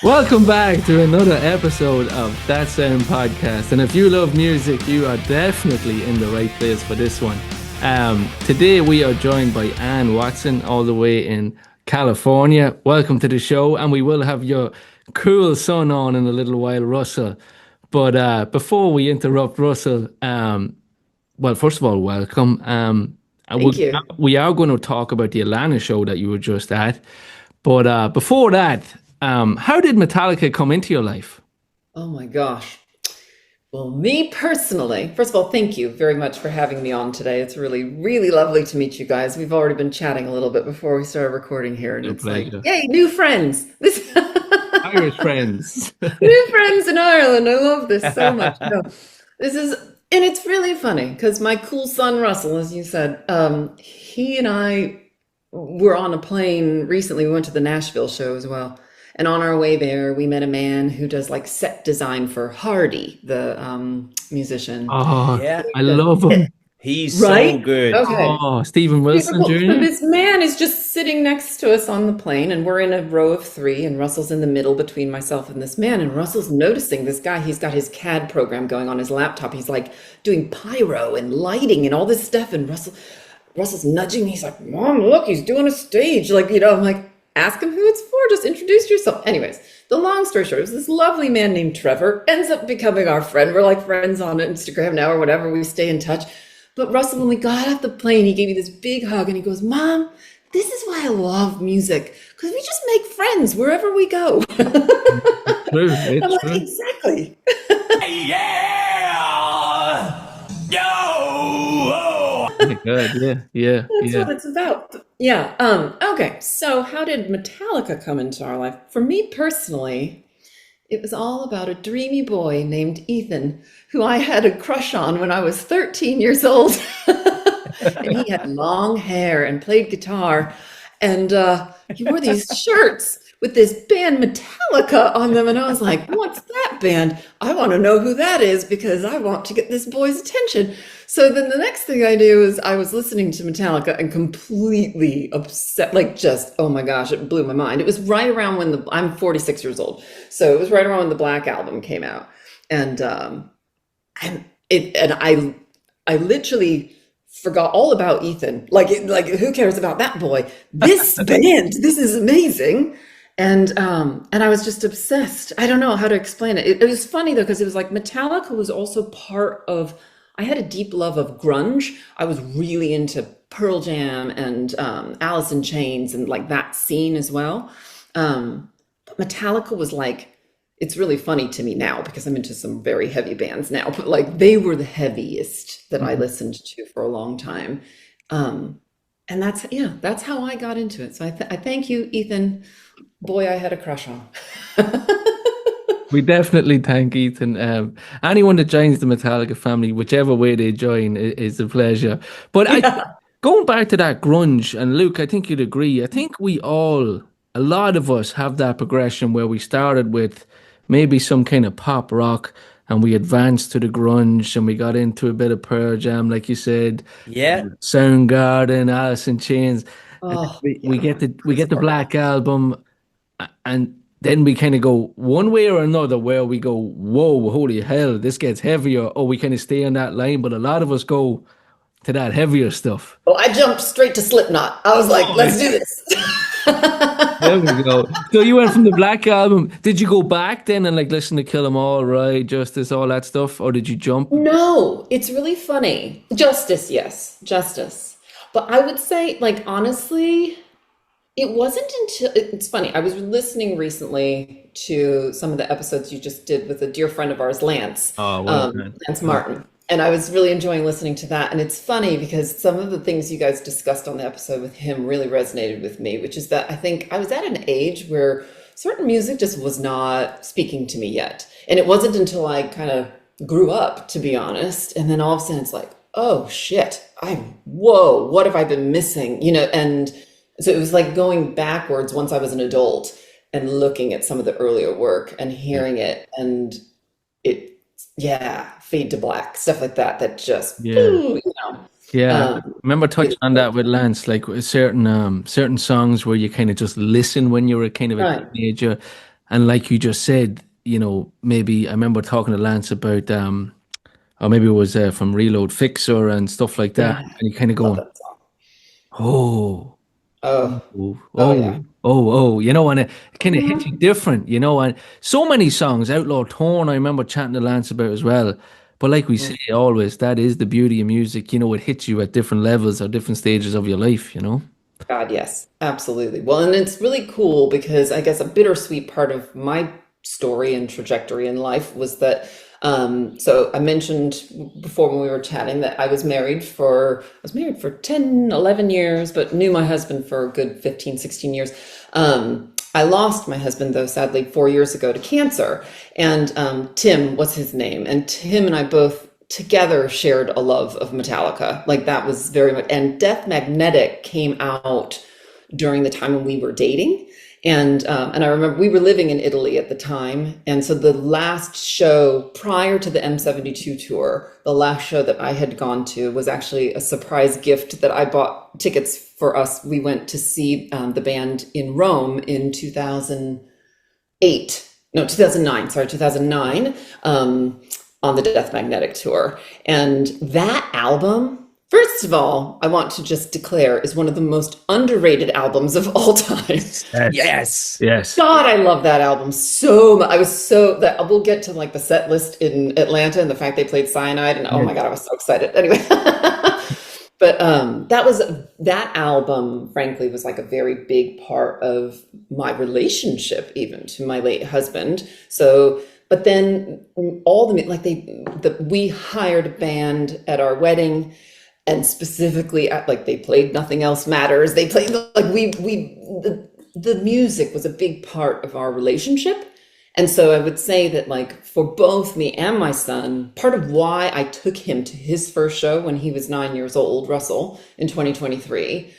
Welcome back to another episode of That Sound Podcast. And if you love music, you are definitely in the right place for this one. Today we are joined by Ann Watson, all the way in California. Welcome to the show, and we will have your cool son on in a little while, Russell. But before we interrupt Russell, well, first of all, welcome. Thank you. We are going to talk about the Atlanta show that you were just at. But before that, how did Metallica come into your life? Oh my gosh. Well, me personally, first of all, thank you very much for having me on today. It's really, really lovely to meet you guys. We've already been chatting a little bit before we started recording here, and No it's like, pleasure. yay, new friends. This Irish friends. new friends in Ireland. I love this so much. No, this is, and it's really funny because my cool son Russell, as you said, he and I were on a plane recently. We went to the Nashville show as well. And on our way there, we met a man who does like set design for Hardy, the musician. Oh, Yeah, I love him. he's so Right? good. Okay. Oh, Stephen Super Wilson cool. So Jr. this man is just sitting next to us on the plane, and we're in a row of three, and Russell's in the middle between myself and this man. And Russell's noticing this guy. He's got his CAD program going on his laptop. He's like doing pyro and lighting and all this stuff. And Russell's nudging me. He's like, "Mom, look, he's doing a stage." Like, I'm like, ask him who it's for. Just introduce yourself. Anyways, the long story short, it was this lovely man named Trevor, ends up becoming our friend. We're like friends on Instagram now or whatever. We stay in touch. But Russell, when we got off the plane, he gave me this big hug and he goes, "Mom, this is why I love music, because we just make friends wherever we go." True, I'm it's like, true. exactly. Yeah! Yo! Oh my God, yeah, That's yeah. what it's about. Yeah. Okay. So how did Metallica come into our life? For me personally, it was all about a dreamy boy named Ethan, who I had a crush on when I was 13 years old. And he had long hair and played guitar. And he wore these shirts with this band Metallica on them. And I was like, what's that band? I want to know who that is because I want to get this boy's attention. So then the next thing I knew is I was listening to Metallica and completely upset, like just, oh my gosh, it blew my mind. It was right around when I'm 46 years old. So it was right around when the Black Album came out. And I literally forgot all about Ethan. Like who cares about that boy? This band, this is amazing. And I was just obsessed. I don't know how to explain it. It was funny though, because it was like Metallica was also part of, I had a deep love of grunge. I was really into Pearl Jam and Alice in Chains and like that scene as well. But Metallica was like, it's really funny to me now because I'm into some very heavy bands now, but like they were the heaviest that I Mhm. listened to for a long time. And that's, yeah, that's how I got into it. So I thank you, Ethan. Boy, I had a crush on. We definitely thank Ethan. Anyone that joins the Metallica family, whichever way they join, is a pleasure. But Yeah, going back to that grunge, and Luke, I think you'd agree. I think a lot of us have that progression where we started with maybe some kind of pop rock and we advanced to the grunge and we got into a bit of Pearl Jam, like you said, Yeah, Soundgarden, Alice in Chains. And oh, we yeah, we that's get the far back. Black Album, and then we kind of go one way or another where we go, whoa, holy hell, this gets heavier. Or we kind of stay on that line, but a lot of us go to that heavier stuff. Well, I jumped straight to Slipknot. I was like, Oh, let's do this. there we go. So you went from the Black Album. Did you go back then and like listen to Kill 'Em All, Right, Justice, all that stuff, or did you jump? No, it's really funny. Justice, yes, justice. But I would say, like, honestly, it wasn't until it's funny. I was listening recently to some of the episodes you just did with a dear friend of ours, Lance, Oh, well done. Lance Martin. And I was really enjoying listening to that. And it's funny because some of the things you guys discussed on the episode with him really resonated with me, which is that I think I was at an age where certain music just was not speaking to me yet. And it wasn't until I kind of grew up, to be honest. And then all of a sudden it's like, oh shit, whoa, what have I been missing? And so it was like going backwards once I was an adult and looking at some of the earlier work and Yeah. hearing it and it, yeah, fade to black, stuff like that, that just, Yeah. boo, Yeah. I um, remember touching it, on that with Lance, like with certain songs where you kind of just listen when you were kind of a right. teenager, And like you just said, maybe I remember talking to Lance about, or maybe it was from Reload Fixer and stuff like that. Yeah, And you kind of love going, that song. oh, Oh, oh, oh yeah. oh, and it kind of hits you different, and so many songs, Outlaw Torn, I remember chatting to Lance about as well. But like we say always, that is the beauty of music, it hits you at different levels or different stages of your life. God, yes, absolutely. Well, and it's really cool because I guess a bittersweet part of my story and trajectory in life was that, so I mentioned before when we were chatting that I was married for 10, 11 years, but knew my husband for a good 15, 16 years. I lost my husband, though, sadly, 4 years ago to cancer. And Tim was his name. And Tim and I both together shared a love of Metallica. Like that was very much, and Death Magnetic came out during the time when we were dating. And I remember we were living in Italy at the time. And so the last show prior to the M72 tour, the last show that I had gone to was actually a surprise gift that I bought tickets for us. We went to see the band in Rome in 2008. No, 2009, sorry, 2009, on the Death Magnetic tour. And that album, first of all, I want to just declare is one of the most underrated albums of all time. Yes. Yes. God, I love that album so much. I was so that we'll get to like the set list in Atlanta and the fact they played Cyanide, and oh Yeah. my God, I was so excited. Anyway. But that album, frankly, was like a very big part of my relationship, even to my late husband. So, but then all we hired a band at our wedding, and specifically like they played Nothing Else Matters. They played the music was a big part of our relationship. And so I would say that like for both me and my son, part of why I took him to his first show when he was 9 years old, Russell, in 2023,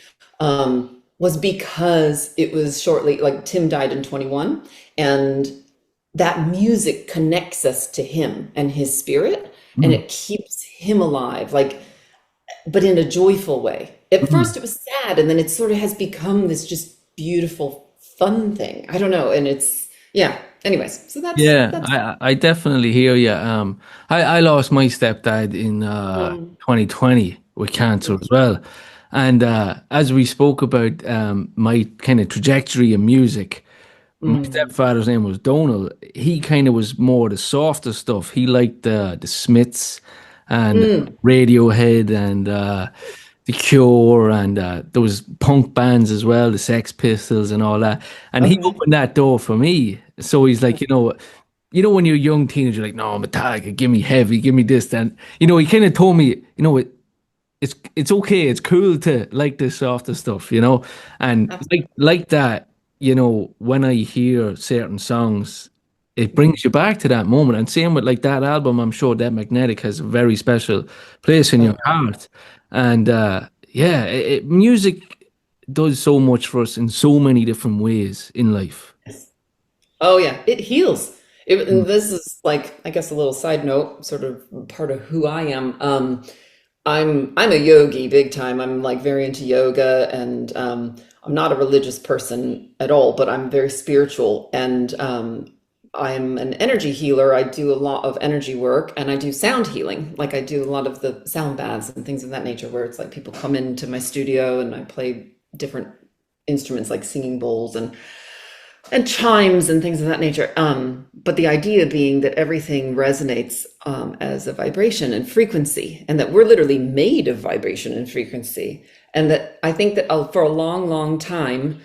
was because it was shortly, like Tim died in 21, and that music connects us to him and his spirit, and it keeps him alive, like, but in a joyful way. At first it was sad, and then it sort of has become this just beautiful, fun thing. I don't know. And it's, yeah. Anyways, so Yeah, that's I definitely hear you. I lost my stepdad in mm, 2020 with cancer as well. And as we spoke about my kind of trajectory in music, my mm, stepfather's name was Donald. He kind of was more the softer stuff. He liked the Smiths and mm. Radiohead and the Cure, and there was punk bands as well, the Sex Pistols and all that. And he Okay. opened that door for me. So he's like, when you're a young teenager, you're like, no, Metallica, give me heavy, give me this. Then, he kind of told me, it's okay, it's cool to like this softer stuff, and like that, when I hear certain songs, it brings you back to that moment. And same with like that album, I'm sure that Magnetic has a very special place in your heart. And yeah, music does so much for us in so many different ways in life. Oh yeah, it heals. And Mm. this is like, I guess, a little side note, sort of part of who I am. I'm a yogi big time. I'm like very into yoga, and I'm not a religious person at all, but I'm very spiritual, and I'm an energy healer. I do a lot of energy work, and I do sound healing. Like I do a lot of the sound baths and things of that nature, where it's like people come into my studio and I play different instruments like singing bowls and chimes and things of that nature. But the idea being that everything resonates as a vibration and frequency, and that we're literally made of vibration and frequency. And that I think that for a long, long time,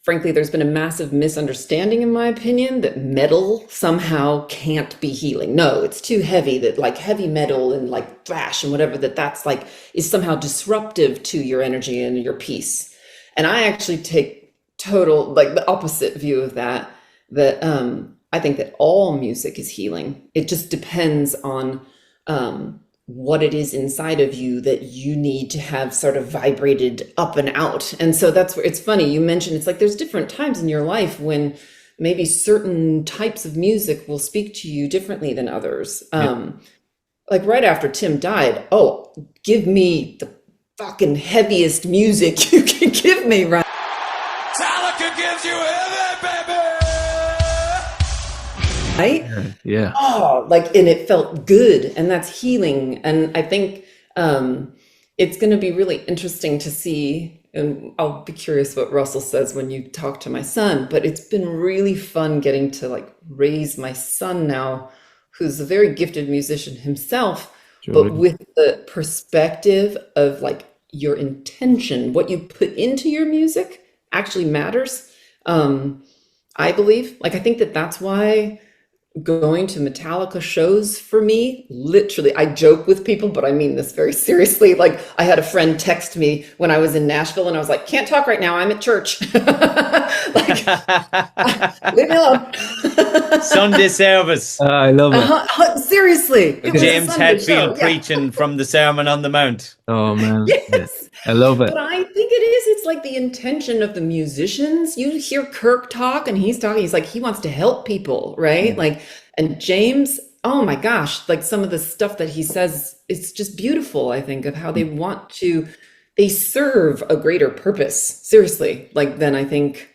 frankly, there's been a massive misunderstanding, in my opinion, that metal somehow can't be healing. No, it's too heavy, that like heavy metal and like thrash and whatever, that's like is somehow disruptive to your energy and your peace. And I actually take total like the opposite view of that, that I think that all music is healing. It just depends on what it is inside of you that you need to have sort of vibrated up and out. And so that's where it's funny you mentioned, it's like there's different times in your life when maybe certain types of music will speak to you differently than others. Yeah. Like right after Tim died, oh, give me the fucking heaviest music you can give me right. Metallica gives you heaven, baby! right? Yeah. Oh, like, and it felt good, and that's healing. And I think it's going to be really interesting to see, and I'll be curious what Russell says when you talk to my son, but it's been really fun getting to like raise my son now, who's a very gifted musician himself, Sure. but with the perspective of like your intention, what you put into your music actually matters. I believe, like, I think that that's why going to Metallica shows for me, literally, I joke with people, but I mean this very seriously. Like, I had a friend text me when I was in Nashville and I was like, can't talk right now, I'm at church. Like, leave me alone. Sunday service. I love it. Seriously, it was a James Sunday Hetfield show. Yeah. preaching from the Sermon on the Mount. Oh man. Yes. I love it. But I think it is. It's like the intention of the musicians. You hear Kirk talk and he's talking, he's like, he wants to help people, right? Like, and James, oh my gosh, like some of the stuff that he says, it's just beautiful, I think, of how they want to, they serve a greater purpose, seriously. Like, then I think,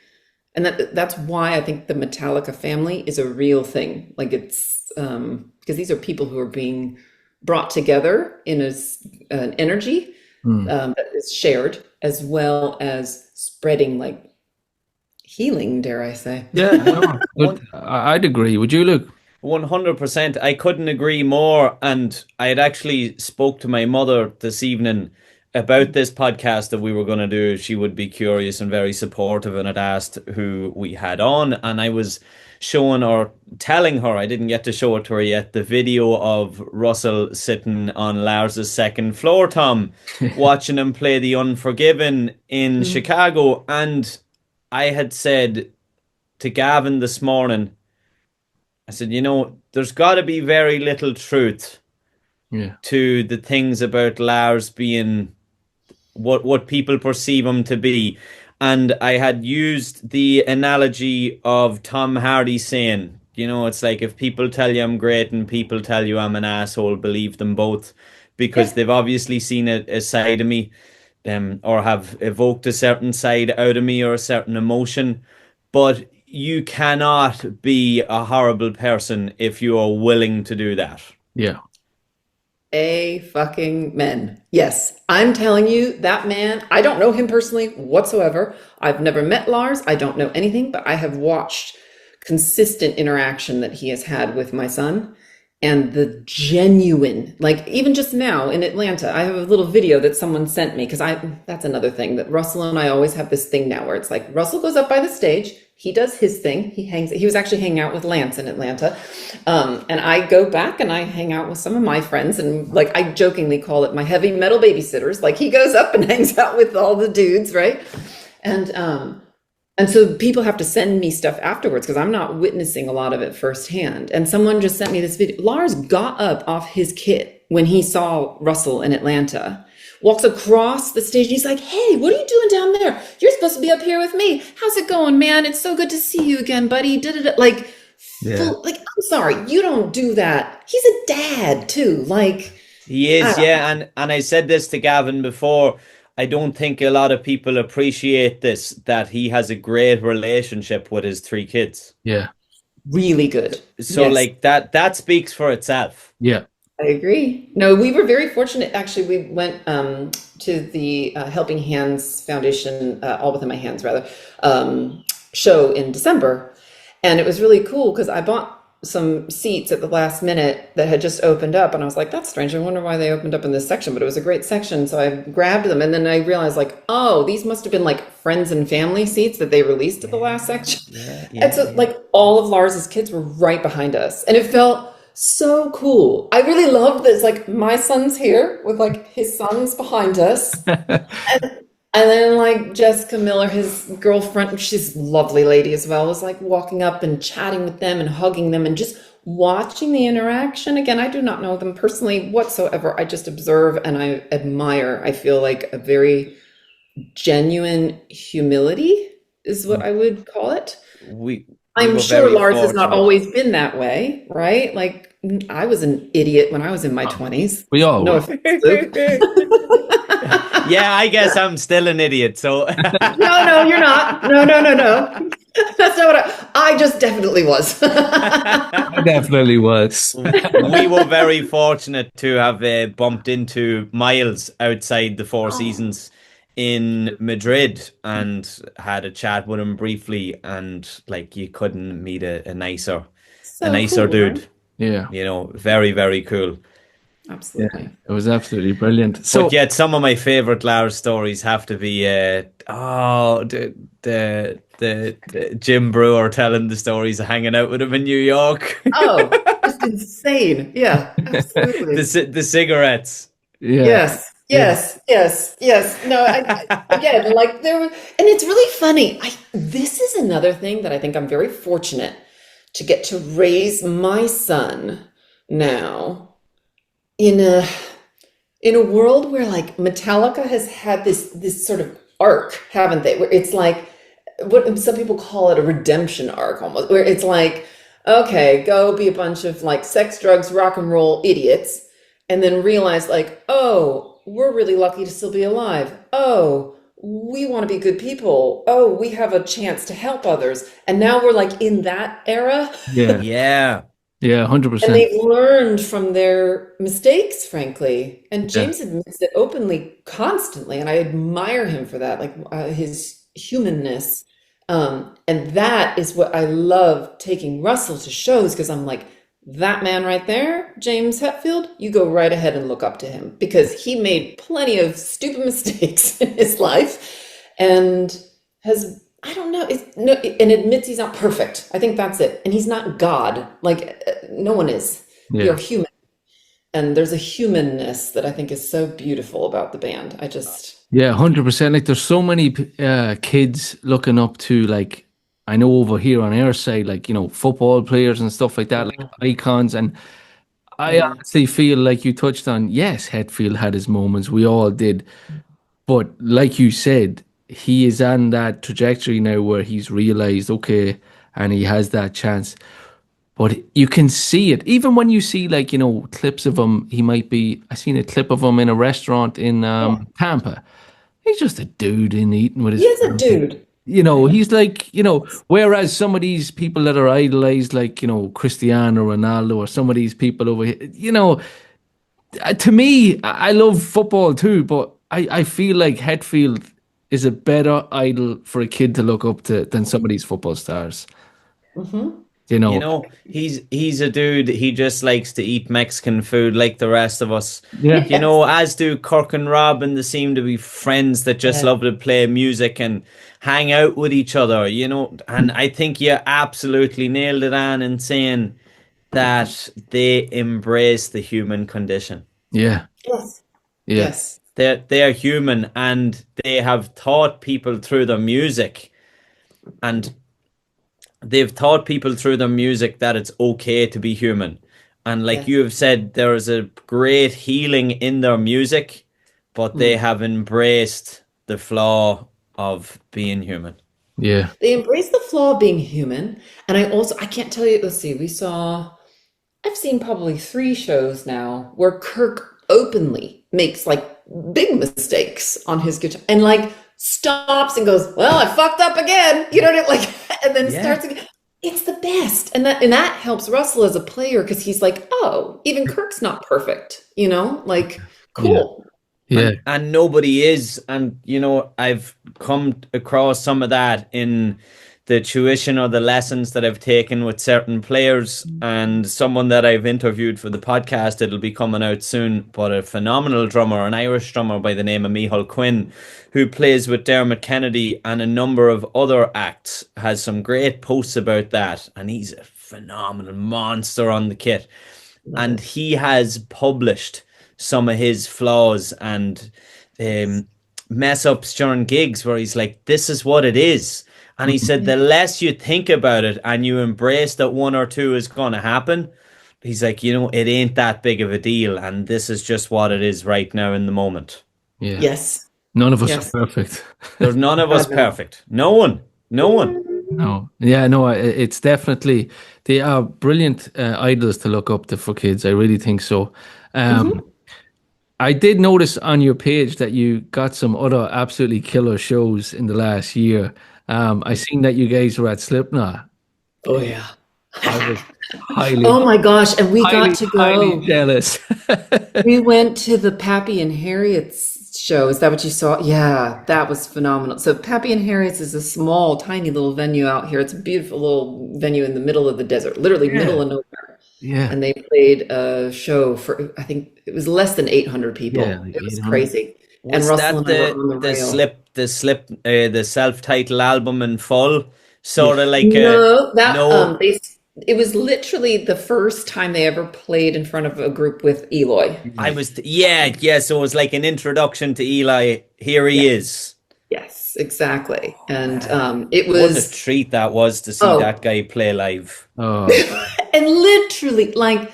and that's why I think the Metallica family is a real thing. Like, it's, because these are people who are being brought together in an energy that is shared, as well as spreading like healing, dare I say. Yeah, no, I'd agree. Would you, Luke? 100%. I couldn't agree more. And I had actually spoke to my mother this evening about this podcast that we were going to do. She would be curious and very supportive, and had asked who we had on. And I was showing or telling her, I didn't get to show it to her yet, the video of Russell sitting on Lars's second floor, Tom, watching him play The Unforgiven in Chicago. And I had said to Gavin this morning, I said, you know, there's got to be very little truth to the things about Lars being what people perceive him to be. And I had used the analogy of Tom Hardy saying, you know, it's like if people tell you I'm great and people tell you I'm an asshole, believe them both, because they've obviously seen a side of me, or have evoked a certain side out of me or a certain emotion. But you cannot be a horrible person if you are willing to do that. Yeah. A fucking men. Yes, I'm telling you, that man, I don't know him personally whatsoever. I've never met Lars. I don't know anything, but I have watched consistent interaction that he has had with my son, and the genuine, like even just now in Atlanta, I have a little video that someone sent me, because that's another thing that Russell and I always have this thing now where it's like Russell goes up by the stage, he does his thing, he was actually hanging out with Lance in Atlanta, and I go back and I hang out with some of my friends, and like I jokingly call it my heavy metal babysitters. Like, he goes up and hangs out with all the dudes, right? And so people have to send me stuff afterwards because I'm not witnessing a lot of it firsthand. And someone just sent me this video. Lars got up off his kit when he saw Russell in Atlanta, walks across the stage, and he's like, hey, what are you doing down there? You're supposed to be up here with me. How's it going, man? It's so good to see you again, buddy. Like, like, I'm sorry, you don't do that. He's a dad too. Like, he is, yeah. And I said this to Gavin before. I don't think a lot of people appreciate this, that he has a great relationship with his 3 kids. Yeah. Really good. So like that speaks for itself. Yeah. I agree. No, we were very fortunate. Actually, we went to the Helping Hands Foundation, All Within My Hands, rather, show in December. And it was really cool because I bought some seats at the last minute that had just opened up. And I was like, that's strange. I wonder why they opened up in this section, but it was a great section. So I grabbed them. And then I realized, like, oh, these must have been like friends and family seats that they released at the last section. And so like all of Lars's kids were right behind us. And it felt so cool. I really loved this. Like, my son's here with like his sons behind us. And then like Jessica Miller, his girlfriend, she's a lovely lady as well, was like walking up and chatting with them and hugging them and just watching the interaction. Again, I do not know them personally whatsoever. I just observe and I admire. I feel like a very genuine humility is what I would call it. I'm sure Lars has not always been that way, right? Like, I was an idiot when I was in my 20s. We all No were. offense, Luke. Yeah, I guess I'm still an idiot. So No, you're not. No. That's not what I just definitely was. I definitely was. We were very fortunate to have bumped into Miles outside the Four Seasons in Madrid and had a chat with him briefly, and like you couldn't meet a So nicer cool, dude. right? Yeah. You know, very, very cool. Yeah. Absolutely. It was absolutely brilliant. So But yet, some of my favorite Lars stories have to be the Jim Brewer telling the stories of hanging out with him in New York, Oh, just insane. Yeah, absolutely. the cigarettes. yeah. Yes, Yeah. yes, yes, yes. No, again, like there were, and it's really funny. This is another thing that I think I'm very fortunate to get to raise my son now in a world where like Metallica has had this sort of arc, haven't they? Where it's like what some people call it a redemption arc almost, where it's like, okay, go be a bunch of like sex, drugs, rock and roll idiots, and then realize like, oh, we're really lucky to still be alive. Oh, we want to be good people. Oh, we have a chance to help others. And now we're like in that era. Yeah. Yeah, Yeah. And 100%. they've learned from their mistakes, frankly. And Yeah. James admits it openly, constantly, and I admire him for that, like his humanness. And that is what I love taking Russell to shows because I'm like, that man right there, James Hetfield, you go right ahead and look up to him because he made plenty of stupid mistakes in his life and has I don't know. No, and admits he's not perfect. I think that's it. And he's not God. Like no one is. We are Yeah. human, and there's a humanness that I think is so beautiful about the band. I just Yeah. 100%. Like there's so many kids looking up to, like, I know over here on our side, like, football players and stuff like that, like icons. And I yeah. honestly feel like you touched on, yes, Hetfield had his moments. We all did. But like you said, he is on that trajectory now where he's realized, okay, and he has that chance. But you can see it. Even when you see, like, clips of him, I seen a clip of him in a restaurant in Yeah. Tampa. He's just a dude in eating with He his is a family. dude. He's like, whereas some of these people that are idolized, like, Cristiano Ronaldo or some of these people over here, to me, I love football too, but I feel like Hetfield is a better idol for a kid to look up to than some of these football stars. Hmm. You you know, know, he's a dude. He just likes to eat Mexican food like the rest of us. yeah, You Yes. know, as do Kirk and Rob, and they seem to be friends that just Yeah. love to play music and hang out with each other. You know, and I think you absolutely nailed it on in saying that they embrace the human condition. yeah, Yes. yeah, Yes. They're human, and they have taught people through their music, and they've taught people through their music that it's okay to be human. And like Yes. you have said, there is a great healing in their music, but they Mm. have embraced the flaw of being human. yeah, They embrace the flaw of being human. And I can't tell you, let's see, I've seen probably 3 shows now where Kirk openly makes like big mistakes on his guitar and like stops and goes, "Well, I fucked up again." You know what I mean? Like, and then Yeah. starts again. It's the best. And that helps Russell as a player because he's like, "Oh, even Kirk's not perfect." Like yeah, cool. yeah, And nobody is. And you know, I've come across some of that in the tuition or the lessons that I've taken with certain players, and someone that I've interviewed for the podcast, it'll be coming out soon, but a phenomenal drummer, an Irish drummer by the name of Micheál Quinn, who plays with Dermot Kennedy and a number of other acts, has some great posts about that, and he's a phenomenal monster on the kit. Love And it. he has published some of his flaws and um, mess ups during gigs where he's like, this is what it is. And he said, the less you think about it and you embrace that one or two is going to happen, he's like, it ain't that big of a deal. And this is just what it is right now in the moment. yeah. Yes. None of us are Yes. perfect. There's none of us God, no. perfect. No one. No one. No, yeah, no, it's definitely, they are brilliant idols to look up to for kids. I really think so. Mhm. I did notice on your page that you got some other absolutely killer shows in the last year. I seen that you guys were at Slipknot. Oh yeah. I was highly, Oh my gosh, and we highly, got to highly go. jealous. We went to the Pappy and Harriet's show. Is that what you saw? Yeah, that was phenomenal. So Pappy and Harriet's is a small, tiny little venue out here. It's a beautiful little venue in the middle of the desert, literally middle Yeah, of nowhere. yeah, And they played a show for, I think it was less than 800 yeah, people. like It was 800. crazy. And Was Russell that and I were on the rail. the self-titled album in full? Yeah. Sort of like a No, that no. it was literally the first time they ever played in front of a group with Eloy. Yeah. So it was like an introduction to Eli. Here he Yes, is. yes, exactly. And Man, it what a was treat that was to see oh, that guy play live. Oh, and literally like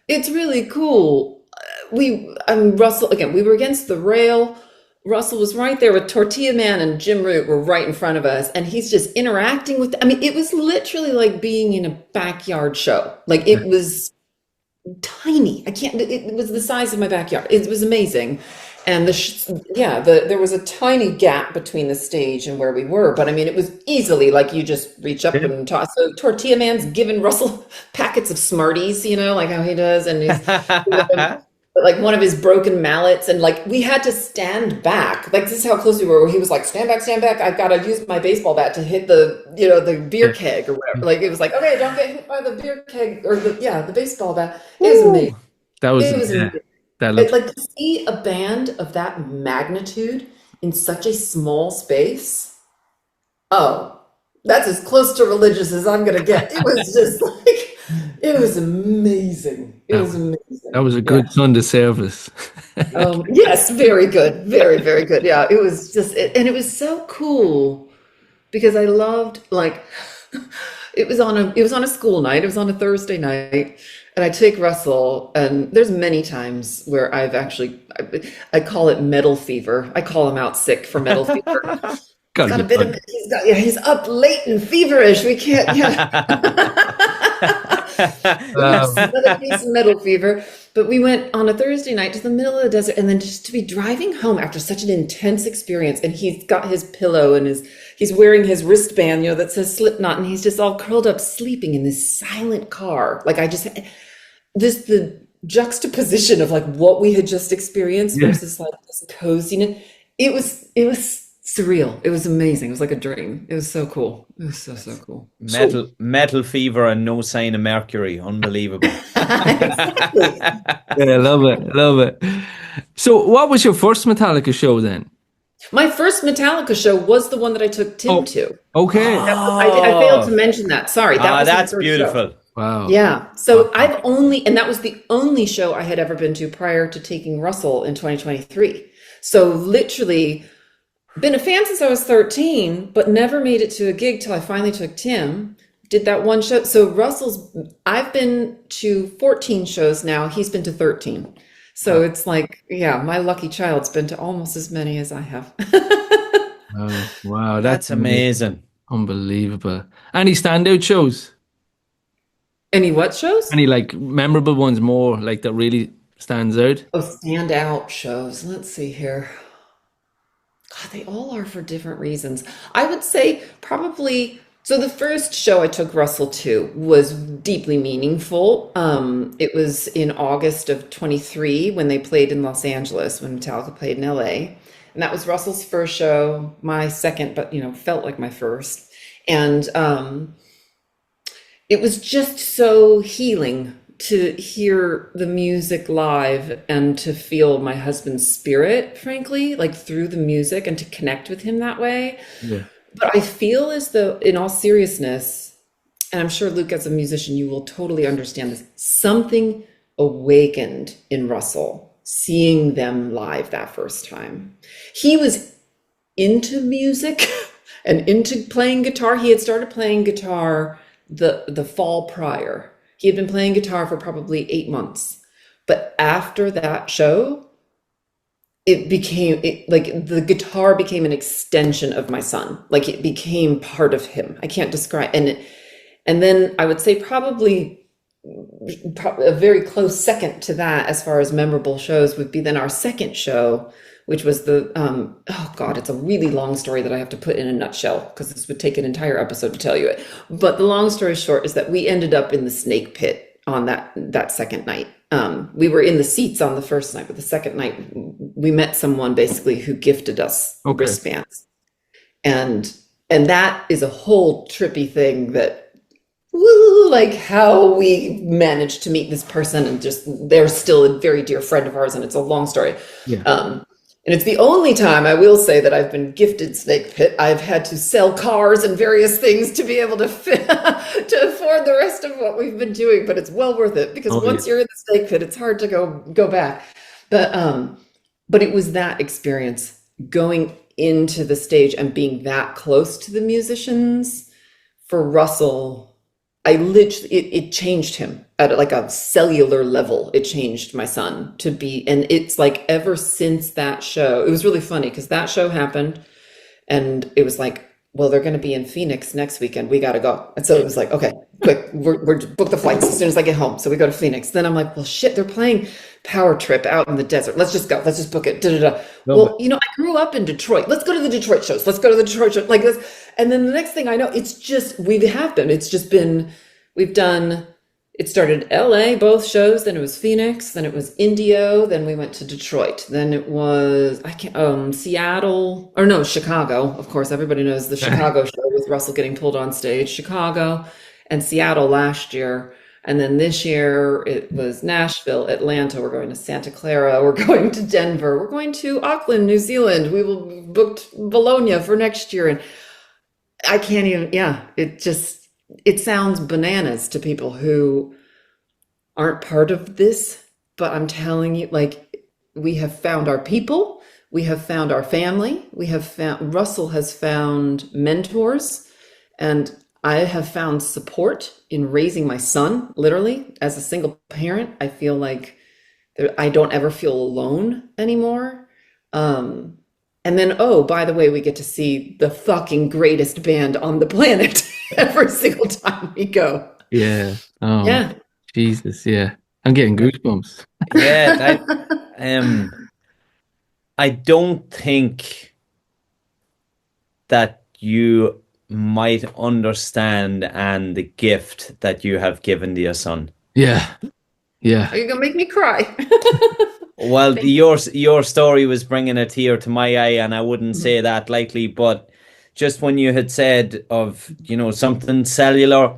it's really cool. Russell again. We were against the rail. Russell was right there with Tortilla Man and Jim Root were right in front of us, and he's just interacting with. I mean, it was literally like being in a backyard show. Like it was tiny. I can't. It was the size of my backyard. It was amazing, and there was a tiny gap between the stage and where we were. But I mean, it was easily like you just reach up yeah. and toss. So Tortilla Man's giving Russell packets of Smarties, like how he does, and he's like one of his broken mallets, and like we had to stand back. Like this is how close we were. Where he was like, "Stand back, stand back! I've got to use my baseball bat to hit the beer keg or whatever." Like it was like, "Okay, don't get hit by the beer keg or the baseball bat." It was Woo. amazing. That was, It was yeah, amazing. that looks, Like to see a band of that magnitude in such a small space. Oh, that's as close to religious as I'm gonna get. It was just like it was amazing. It that was was, that amazing. was a Yeah. good Sunday service. Yes, very good. Very, very good. Yeah, it was and it was so cool because I loved like it was on a school night. It was on a Thursday night, and I take Russell, and there's many times where I call it metal fever. I call him out sick for metal fever. He's Gotta got a be bit of fun. he's up late and feverish. We can't, yeah. Yes, Um, another case of metal fever. But we went on a Thursday night to the middle of the desert, and then just to be driving home after such an intense experience, and he's got his pillow and he's wearing his wristband, that says Slipknot, and he's just all curled up sleeping in this silent car. Like the juxtaposition of like what we had just experienced yeah. versus like this coziness. It was surreal. It was amazing. It was like a dream. It was so cool. It was so cool. So Metal fever and no sign of mercury. Unbelievable. exactly. Yeah, I love it. Love it. So, what was your first Metallica show then? My first Metallica show was the one that I took Tim Oh, to. okay. I failed to mention that. Sorry, that was my That's first show. beautiful. Wow. Yeah. So and that was the only show I had ever been to prior to taking Russell in 2023. So literally been a fan since I was 13, but never made it to a gig till I finally took Tim. Did that one show. So I've been to 14 shows now. He's been to 13. So it's like, yeah, my lucky child's been to almost as many as I have. Oh, wow. That's amazing. Unbelievable. Any standout shows? Any what shows? Any like memorable ones more like that really stands out? Oh, standout shows. Let's see here. God, they all are for different reasons. I would say probably. So the first show I took Russell to was deeply meaningful. It was in August of 23 when they played in Los Angeles, when Metallica played in LA. And that was Russell's first show, my second, but felt like my first. And it was just so healing to hear the music live and to feel my husband's spirit, frankly, like through the music and to connect with him that way. Yeah. But I feel as though, in all seriousness, and I'm sure Luke, as a musician, you will totally understand this, something awakened in Russell seeing them live that first time. He was into music and into playing guitar. He had started playing guitar the fall prior. He had been playing guitar for probably 8 months. But after that show, like the guitar became an extension of my son. Like it became part of him. I can't describe. And then I would say probably a very close second to that, as far as memorable shows, would be then our second show, which was the oh God, it's a really long story that I have to put in a nutshell because this would take an entire episode to tell you it. But the long story short is that we ended up in the snake pit on that second night. We were in the seats on the first night, but the second night we met someone basically who gifted us wristbands. And that is a whole trippy thing that like how we managed to meet this person, and just they're still a very dear friend of ours, and it's a long story. And it's the only time I will say that I've been gifted snake pit. I've had to sell cars and various things to be able to to afford the rest of what we've been doing, but it's well worth it because once you're in the snake pit, it's hard to go back. But it was that experience going into the stage and being that close to the musicians. For Russell, it changed him at like a cellular level. It changed my son to be, and it's like ever since that show, it was really funny because that show happened and it was like, well, they're going to be in Phoenix next weekend. We got to go. And so it was like, okay, quick, we're book the flights as soon as I get home. So we go to Phoenix. Then I'm like, well, shit, they're playing Power Trip out in the desert. Let's just go. Let's just book it. Well, I grew up in Detroit. Let's go to the Detroit shows. Let's go to the Detroit show like this. And then the next thing I know, it's just, it started LA, both shows. Then it was Phoenix. Then it was Indio. Then we went to Detroit. Then it was, Seattle, or no, Chicago. Of course, everybody knows the Chicago show with Russell getting pulled on stage. Chicago and Seattle last year. And then this year it was Nashville, Atlanta. We're going to Santa Clara. We're going to Denver. We're going to Auckland, New Zealand. We will booked Bologna for next year. And I can't even, it sounds bananas to people who aren't part of this, but I'm telling you, like, we have found our people, we have found our family, Russell has found mentors, and I have found support in raising my son, literally, as a single parent. I feel like I don't ever feel alone anymore. And then, by the way, we get to see the fucking greatest band on the planet every single time we go. Yeah. Oh, yeah. Jesus. Yeah. I'm getting goosebumps. Yeah. I don't think that you might understand and the gift that you have given to your son. Yeah. Yeah. Are you gonna make me cry? Well, your story was bringing a tear to my eye, and I wouldn't say that lightly, but just when you had said of, something cellular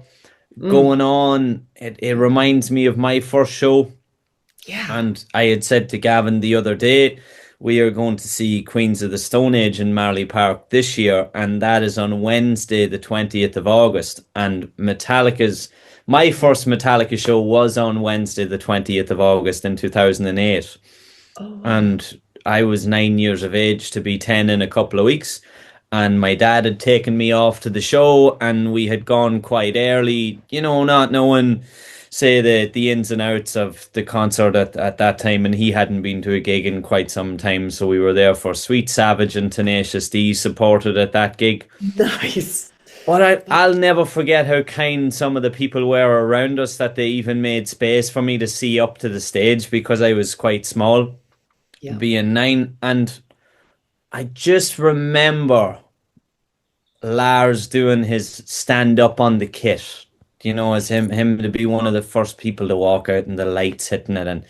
going on, it reminds me of my first show. Yeah. And I had said to Gavin the other day, we are going to see Queens of the Stone Age in Marley Park this year, and that is on Wednesday, the 20th of August. And my first Metallica show was on Wednesday, the 20th of August in 2008. Oh. And I was 9 years of age to be 10 in a couple of weeks. And my dad had taken me off to the show, and we had gone quite early, not knowing, say, the ins and outs of the concert at that time. And he hadn't been to a gig in quite some time. So we were there for Sweet Savage and Tenacious D supported at that gig. Nice. But I'll never forget how kind some of the people were around us, that they even made space for me to see up to the stage because I was quite small, being 9. And I just remember Lars doing his stand up on the kit, as him to be one of the first people to walk out and the lights hitting it. And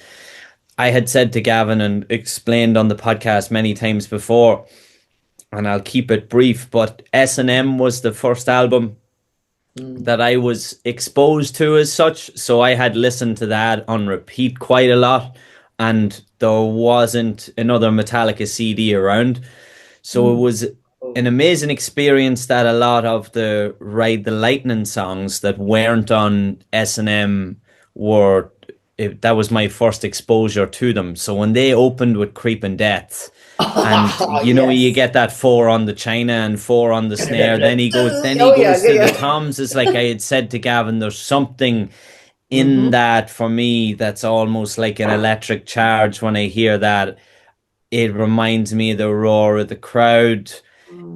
I had said to Gavin and explained on the podcast many times before, and I'll keep it brief, but S&M was the first album that I was exposed to as such. So I had listened to that on repeat quite a lot, and there wasn't another Metallica CD around. So it was an amazing experience that a lot of the Ride the Lightning songs that weren't on S&M that was my first exposure to them. So when they opened with Creeping Death, and you get that 4 on the China and 4 on the snare, then he goes to the toms. It's like I had said to Gavin, there's something in that for me that's almost like an electric charge when I hear that. It reminds me of the roar of the crowd.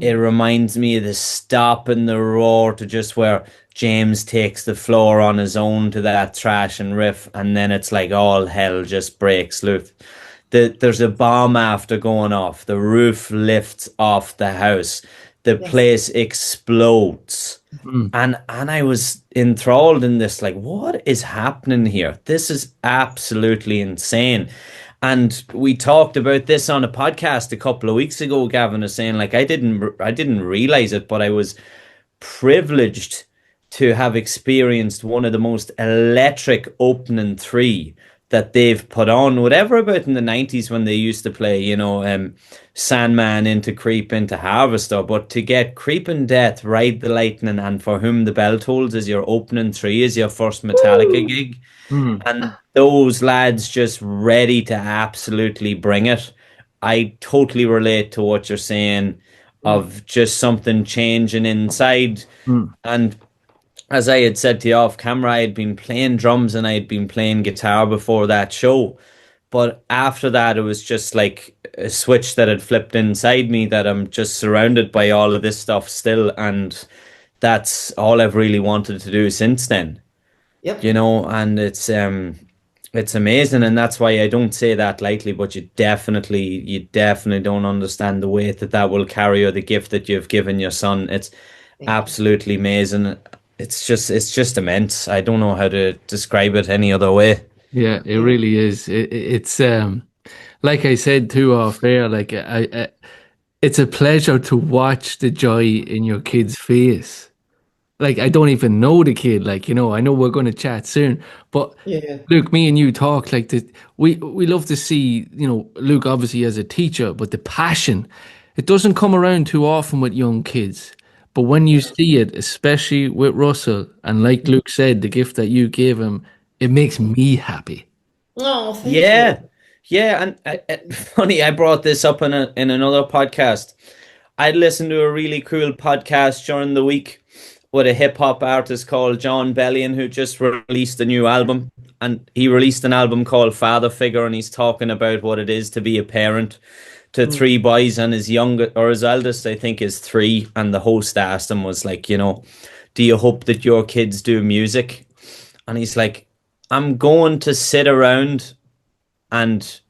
It reminds me of the stop and the roar to just where James takes the floor on his own to that thrash and riff, and then it's like all hell just breaks loose. there's a bomb after going off. The roof lifts off the house. The Yes. place explodes. And I was enthralled in this, like, what is happening here? This is absolutely insane. And we talked about this on a podcast a couple of weeks ago. Gavin was saying, like, I didn't realize it, but I was privileged to have experienced one of the most electric opening three that they've put on. Whatever about in the 90s when they used to play, Sandman into Creep into Harvester, but to get Creeping Death, Ride the Lightning, and For Whom the Bell Tolls as your opening three is your first Metallica gig. And those lads just ready to absolutely bring it. I totally relate to what you're saying of just something changing inside. And as I had said to you off camera, I had been playing drums and I had been playing guitar before that show. But after that, it was just like a switch that had flipped inside me, that I'm just surrounded by all of this stuff still. And that's all I've really wanted to do since then. Yep. And it's amazing. And that's why I don't say that lightly, but you definitely don't understand the weight that will carry, or the gift that you've given your son. It's absolutely amazing. It's just immense. I don't know how to describe it any other way. Yeah, it really is. It's like I said too off air, like it's a pleasure to watch the joy in your kid's face. Like, I don't even know the kid, like, I know we're going to chat soon, but Yeah. Luke, me and you talk like this. We love to see, Luke obviously as a teacher, but the passion, it doesn't come around too often with young kids. But when you see it, especially with Russell, and like Luke said, the gift that you gave him, it makes me happy. Oh, thank Yeah. you. Yeah, and funny, I brought this up in another podcast. I listened to a really cool podcast during the week with a hip hop artist called John Bellion, who just released a new album. And he released an album called Father Figure, and he's talking about what it is to be a parent to three boys, and his eldest, I think, is 3. And the host asked him, was like, do you hope that your kids do music? And he's like, I'm going to sit around and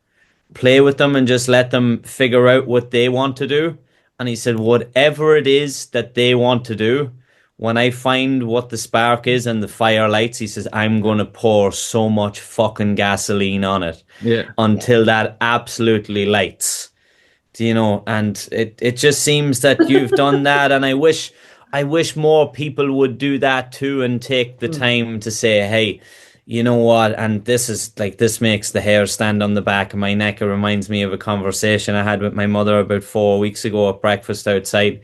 play with them and just let them figure out what they want to do. And he said, whatever it is that they want to do, when I find what the spark is and the fire lights, he says, I'm going to pour so much fucking gasoline on it until that absolutely lights. And it just seems that you've done that. And I wish more people would do that too, and take the time to say, hey, you know what? And this makes the hair stand on the back of my neck. It reminds me of a conversation I had with my mother about 4 weeks ago at breakfast outside.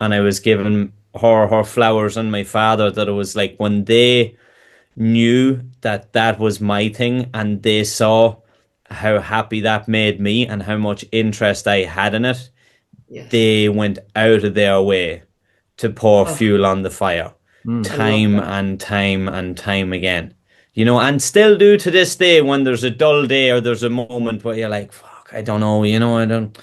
And I was giving her flowers and my father, that it was like when they knew that was my thing, and they saw how happy that made me and how much interest I had in it, they went out of their way to pour fuel on the fire, time and time and time again. And still do to this day, when there's a dull day or there's a moment where you're like, fuck, I don't know, I don't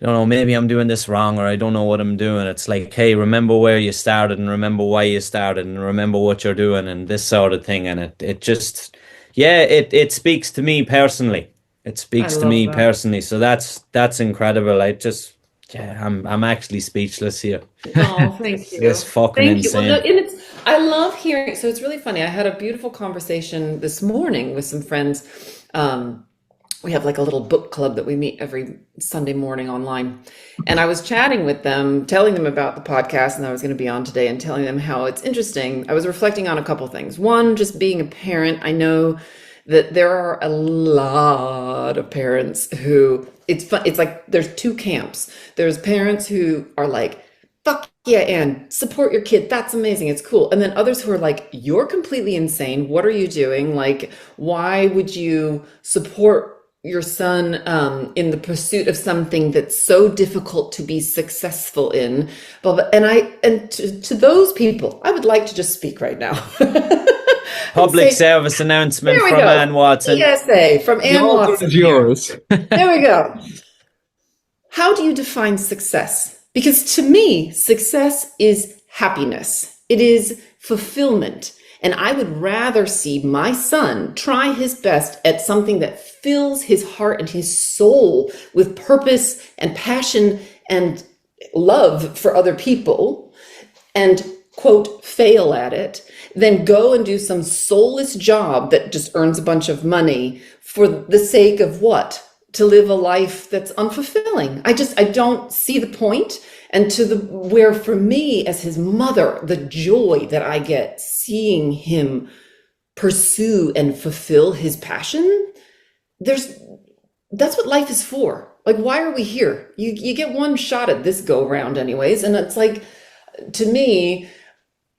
know, maybe I'm doing this wrong, or I don't know what I'm doing. It's like, hey, remember where you started, and remember why you started, and remember what you're doing, and this sort of thing. And it just, it speaks to me personally. It speaks to me personally. So that's incredible. I'm actually speechless here. Oh, thank you. It's fucking insane. Well, and I love hearing. So it's really funny. I had a beautiful conversation this morning with some friends. We have like a little book club that we meet every Sunday morning online. And I was chatting with them, telling them about the podcast and that I was going to be on today, and telling them how it's interesting. I was reflecting on a couple things. One, just being a parent. I know that there are a lot of parents who it's like there's 2 camps. There's parents who are like, fuck yeah, Anne, support your kid. That's amazing. It's cool. And then others who are like, you're completely insane. What are you doing? Like, why would you support your son in the pursuit of something that's so difficult to be successful in? And to those people, I would like to just speak right now. Public service announcement from Ann Watson. PSA from Ann Watson. Yours. There we go. How do you define success? Because to me, success is happiness. It is fulfillment. And I would rather see my son try his best at something that fills his heart and his soul with purpose and passion and love for other people and, quote, fail at it, than go and do some soulless job that just earns a bunch of money for the sake of what? To live a life that's unfulfilling. I don't see the point. And where for me as his mother, the joy that I get seeing him pursue and fulfill his passion, that's what life is for. Like, why are we here? You get one shot at this go round anyways. And it's like, to me,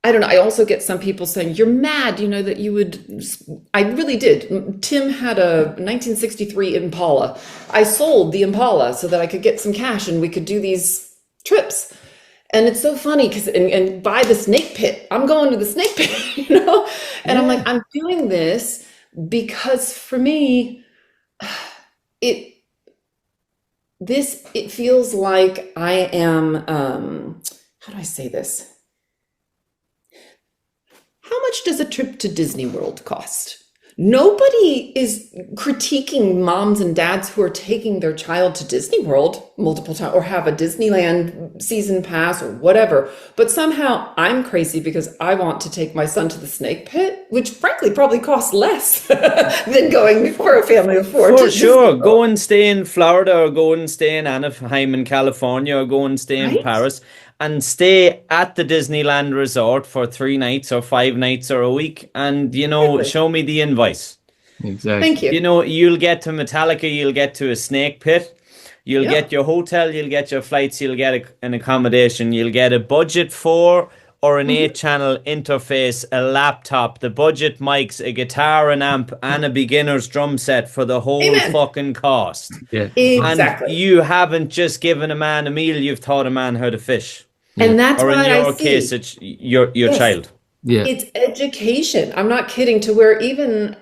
I don't know. I also get some people saying, you're mad, that you would. I really did. Tim had a 1963 Impala. I sold the Impala so that I could get some cash and we could do these trips. And it's so funny because, and buy the snake pit. I'm going to the snake pit, And I'm like, I'm doing this because for me, it feels like I am, how do I say this? How much does a trip to Disney World cost? Nobody is critiquing moms and dads who are taking their child to Disney World multiple times or have a Disneyland season pass or whatever. But somehow I'm crazy because I want to take my son to the snake pit, which frankly probably costs less than going for a family of four. For sure. Go and stay in Florida or go and stay in Anaheim in California or go and stay in Paris. And stay at the Disneyland resort for 3 nights or 5 nights or a week and, show me the invoice. Exactly. Thank you. You'll get to Metallica, you'll get to a snake pit, you'll get your hotel, you'll get your flights, you'll get an accommodation, you'll get a budget 4 or an 8-channel interface, a laptop, the budget mics, a guitar, an amp, and a beginner's drum set for the whole fucking cost. Yeah. Exactly. And you haven't just given a man a meal, you've taught a man how to fish. And that's or in what your I see. case, it's your child. Yeah. It's education. I'm not kidding. To where even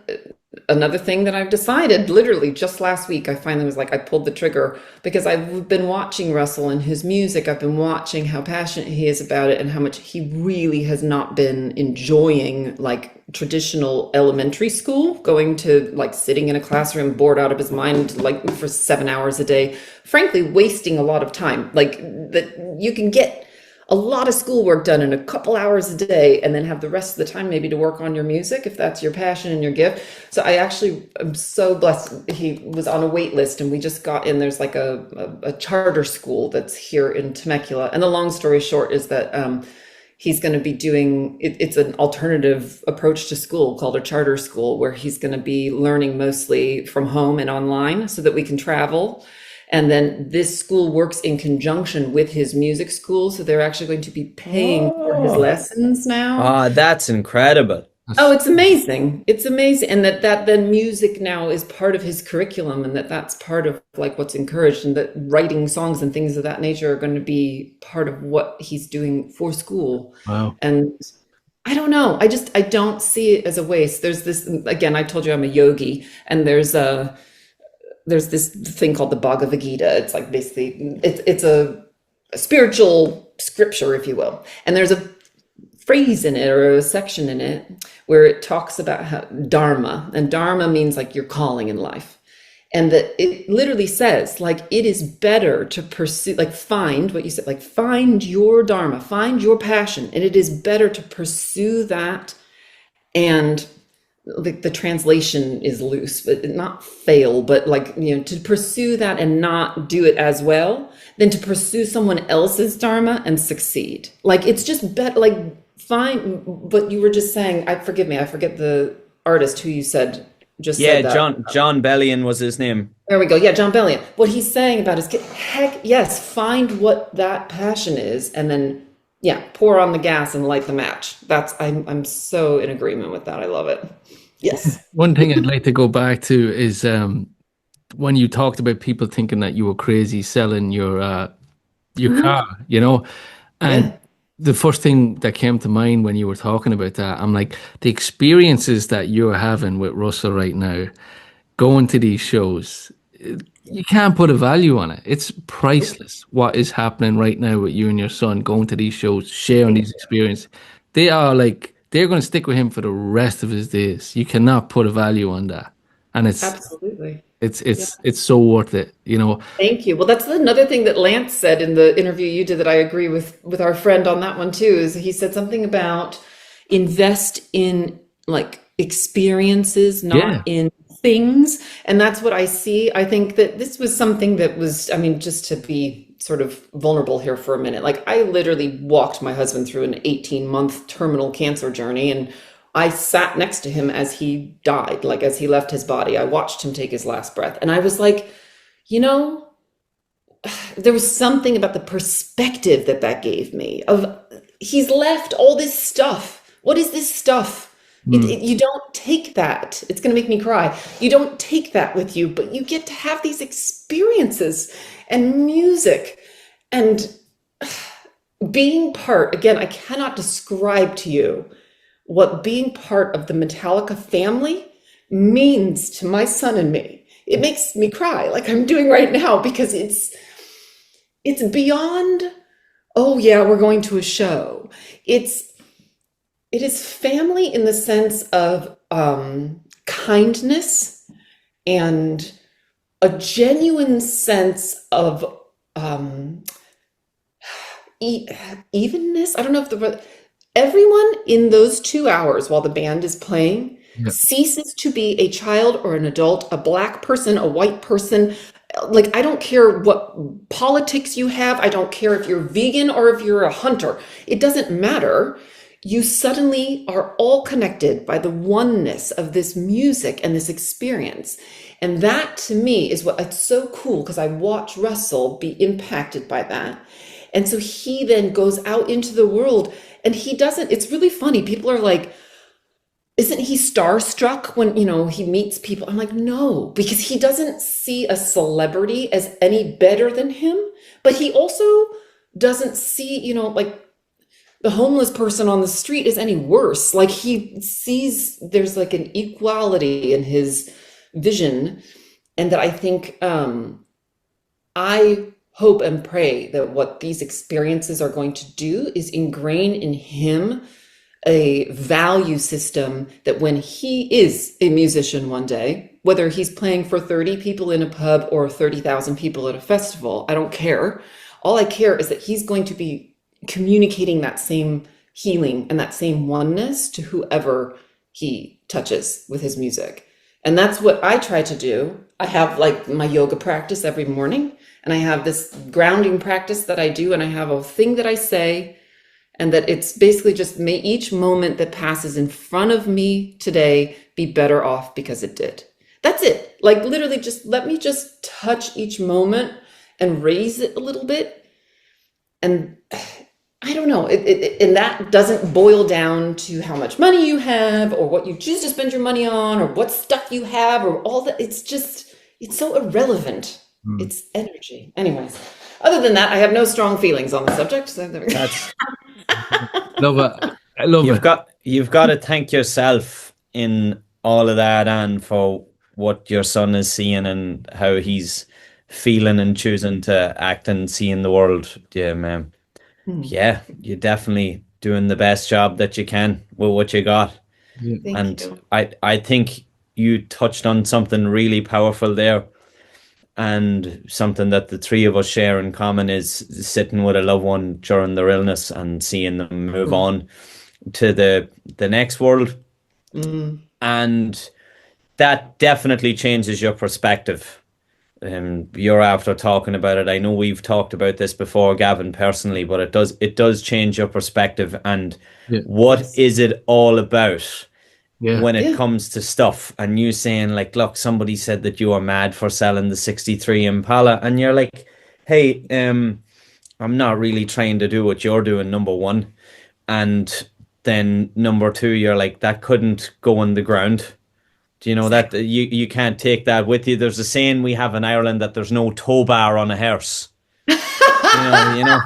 another thing that I've decided, literally just last week, I finally was like, I pulled the trigger because I've been watching Russell and his music. I've been watching how passionate he is about it and how much he really has not been enjoying like traditional elementary school, going to like sitting in a classroom bored out of his mind, like for 7 hours a day, frankly, wasting a lot of time. Like that you can get a lot of schoolwork done in a couple hours a day and then have the rest of the time maybe to work on your music if that's your passion and your gift. So I actually am so blessed. He was on a wait list and we just got in. There's like a charter school that's here in Temecula. And the long story short is that he's going to be doing, it's an alternative approach to school called a charter school where he's going to be learning mostly from home and online so that we can travel. And then this school works in conjunction with his music school. So they're actually going to be paying for his lessons now. Ah, that's incredible. Oh, it's amazing. It's amazing. And that then music now is part of his curriculum and that's part of like what's encouraged and that writing songs and things of that nature are going to be part of what he's doing for school. Wow. And I don't know. I don't see it as a waste. There's this, again, I told you I'm a yogi and there's this thing called the Bhagavad Gita. It's like basically, it's a spiritual scripture, if you will. And there's a phrase in it or a section in it where it talks about how Dharma, and Dharma means like your calling in life. And that it literally says like, it is better to pursue, like find what you said, like find your Dharma, find your passion. And it is better to pursue that and the translation is loose, but not fail, but like, to pursue that and not do it as well than to pursue someone else's Dharma and succeed. Like, it's just better, like, fine. But you were just saying, I forget the artist who you said just said that. John Bellion was his name. There we go. Yeah, John Bellion. What he's saying about his kid, heck yes, find what that passion is and then, pour on the gas and light the match. I'm so in agreement with that. I love it. Yes. One thing I'd like to go back to is when you talked about people thinking that you were crazy selling your car, and the first thing that came to mind when you were talking about that, I'm like, the experiences that you're having with Russell right now, going to these shows, you can't put a value on it. It's priceless what is happening right now with you and your son going to these shows, sharing these experiences. They are like they're going to stick with him for the rest of his days. You cannot put a value on that, and Absolutely. it's so worth it. You know. Thank you. Well, that's another thing that Lance said in the interview you did that I agree with our friend on that one too, is he said something about invest in like experiences, not in things. And that's what I see. I think that this was something that was, I mean, just to be sort of vulnerable here for a minute, like I literally walked my husband through an 18-month terminal cancer journey, and I sat next to him as he died, like as he left his body. I watched him take his last breath. And I was like, you know, there was something about the perspective that gave me of he's left all this stuff. What is this stuff? You don't take that. It's going to make me cry. You don't take that with you, but you get to have these experiences and music and being part. Again, I cannot describe to you what being part of the Metallica family means to my son and me. It makes me cry like I'm doing right now, because it's beyond, oh yeah, we're going to a show. It is family in the sense of kindness and a genuine sense of evenness. I don't know if everyone in those 2 hours while the band is playing ceases to be a child or an adult, a black person, a white person. Like, I don't care what politics you have. I don't care if you're vegan or if you're a hunter. It doesn't matter. You suddenly are all connected by the oneness of this music and this experience. And that to me is what it's so cool, because I watch Russell be impacted by that. And so he then goes out into the world and he doesn't, it's really funny. People are like, isn't he starstruck when, you know, he meets people? I'm like, no, because he doesn't see a celebrity as any better than him, but he also doesn't see, you know, like the homeless person on the street as any worse. Like, he sees there's like an equality in his vision. And that I think, I hope and pray that what these experiences are going to do is ingrain in him a value system that when he is a musician one day, whether he's playing for 30 people in a pub or 30,000 people at a festival, I don't care. All I care is that he's going to be communicating that same healing and that same oneness to whoever he touches with his music. And that's what I try to do. I have like my yoga practice every morning, and I have this grounding practice that I do, and I have a thing that I say, and that it's basically just may each moment that passes in front of me today be better off because it did. That's it. Like, literally just let me just touch each moment and raise it a little bit. And I don't know, and that doesn't boil down to how much money you have or what you choose to spend your money on or what stuff you have or all that. It's just, it's so irrelevant. It's energy. Anyways, other than that, I have no strong feelings on the subject. So That's Love it. I love it. You've got to thank yourself in all of that, and for what your son is seeing and how he's feeling and choosing to act and see in the world. Yeah, man. Yeah, you're definitely doing the best job that you can with what you got. Yeah. Thank you. I think you touched on something really powerful there, and something that the three of us share in common is sitting with a loved one during their illness and seeing them move on to the next world. And that definitely changes your perspective. You're after talking about it. I know we've talked about this before, Gavin, personally, but it does change your perspective. And what is it all about when it comes to stuff? And you saying like, look, somebody said that you are mad for selling the 63 Impala, and you're like, hey, I'm not really trying to do what you're doing, number one. And then number two, you're like, that couldn't go on the ground. Do you know that you can't take that with you? There's a saying we have in Ireland that there's no tow bar on a hearse. you know,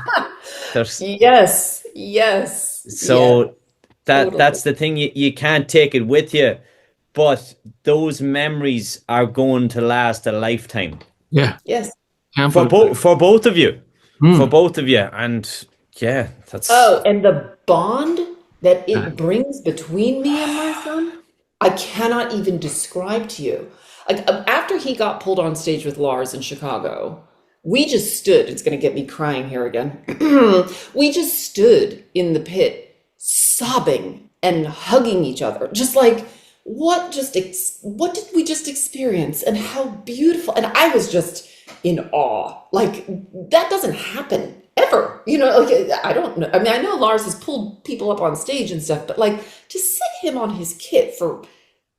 there's Yes. so Totally. that's the thing. You can't take it with you, but those memories are going to last a lifetime. Yeah. Yes. For both of you, and yeah, that's Oh, and the bond that Uh, it brings between me and my son, I cannot even describe to you. Like after he got pulled on stage with Lars in Chicago, we just stood. It's going to get me crying here again. We just stood in the pit, sobbing and hugging each other, just like what did we just experience, and how beautiful. And I was just in awe. Like that doesn't happen ever. Like I don't know. I mean, I know Lars has pulled people up on stage and stuff, but like to sit him on his kit for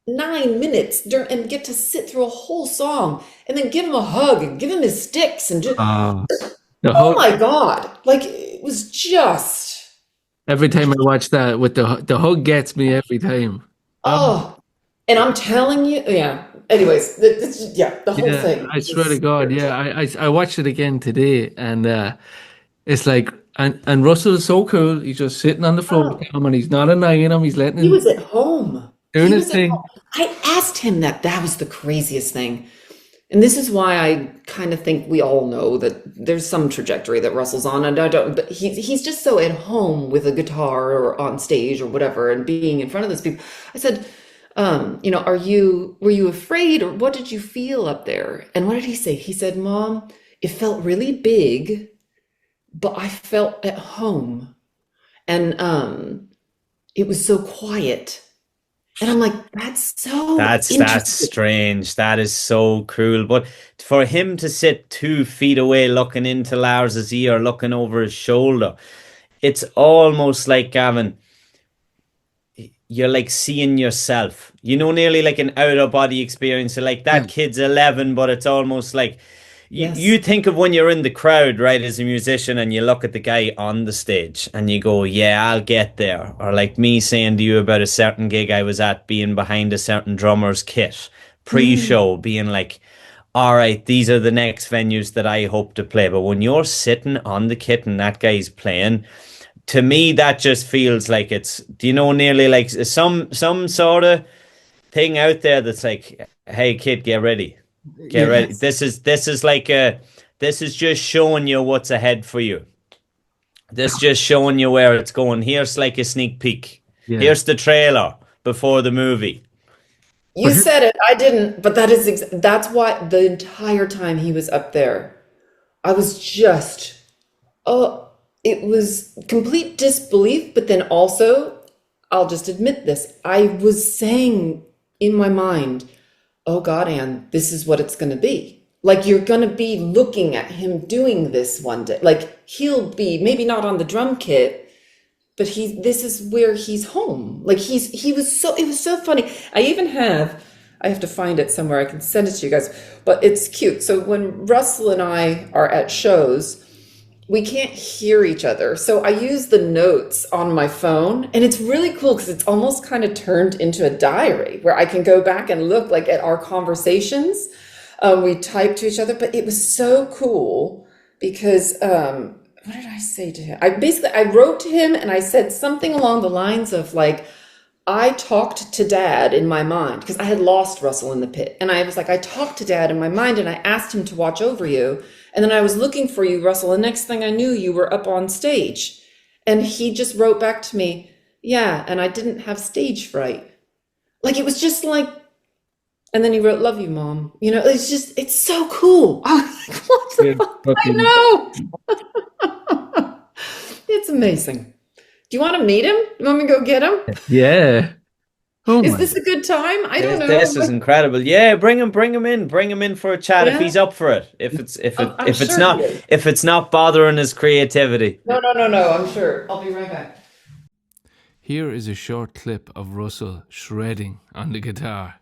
9 minutes and get to sit through a whole song and then give him a hug and give him his sticks and just, uh, the oh hug. my God. Like it was just, Every time I watch that, with the hug gets me every time. Oh, oh, and I'm telling you, yeah. Anyways, yeah, the whole yeah, thing I swear to was God, yeah. spiritual. I watched it again today, and it's like, and Russell is so cool. He's just sitting on the floor with Oh, him, and he's not annoying him. He's letting he him was at home. doing He his was at thing. home. I asked him that. That was the craziest thing. And this is why I kind of think we all know that there's some trajectory that Russell's on, and I don't. But he's just so at home with a guitar or on stage or whatever, and being in front of those people. I said, were you afraid, or what did you feel up there? And what did he say? He said, Mom, it felt really big, but I felt at home, and it was so quiet. And I'm like, that's so That's interesting. strange. That is so cruel. But for him to sit 2 feet away, looking into Lars's ear, looking over his shoulder, it's almost like, Gavin, you're like seeing yourself. Nearly like an out of body experience. So like Yeah. that kid's 11, but it's almost like you Yes. think of when you're in the crowd, right, as a musician, and you look at the guy on the stage and you go, yeah, I'll get there. Or like me saying to you about a certain gig I was at, being behind a certain drummer's kit Mm. pre-show, being like, all right, these are the next venues that I hope to play. But when you're sitting on the kit and that guy's playing, to me that just feels like it's, nearly like some sort of thing out there that's like, hey kid, get ready. Yes. This is just showing you what's ahead for you. This just showing you where it's going. Here's like a sneak peek. Yeah. Here's the trailer before the movie. You But here- said it, I didn't, but that's why the entire time he was up there, I was just, oh, it was complete disbelief, but then also, I'll just admit this, I was saying in my mind, oh God, Anne, this is what it's going to be. Like you're going to be looking at him doing this one day. Like he'll be maybe not on the drum kit, but this is where he's home. Like he was so, it was so funny. I have to find it somewhere. I can send it to you guys, but it's cute. So when Russell and I are at shows, we can't hear each other. So I use the notes on my phone, and it's really cool because it's almost kind of turned into a diary where I can go back and look like at our conversations. We type to each other, but it was so cool because what did I say to him? I wrote to him and I said something along the lines of like, I talked to Dad in my mind because I had lost Russell in the pit. And I was like, I talked to Dad in my mind and I asked him to watch over you. And then I was looking for you, Russell. And next thing I knew, you were up on stage. And he just wrote back to me, yeah, and I didn't have stage fright. Like it was just like, and then he wrote, love you, Mom. It's so cool. I was like, what yeah, the fuck? fucking, I know. It's amazing. Do you want to meet him? You want me to go get him? yeah. Oh Is my. this a good time? I don't This is know. incredible. Yeah, bring him in for a chat if Yeah, he's up for it. If it's if it I'm if it's sure he not is. if it's not bothering his creativity. No, no, no, no. I'm sure. I'll be right back. Here is a short clip of Russell shredding on the guitar.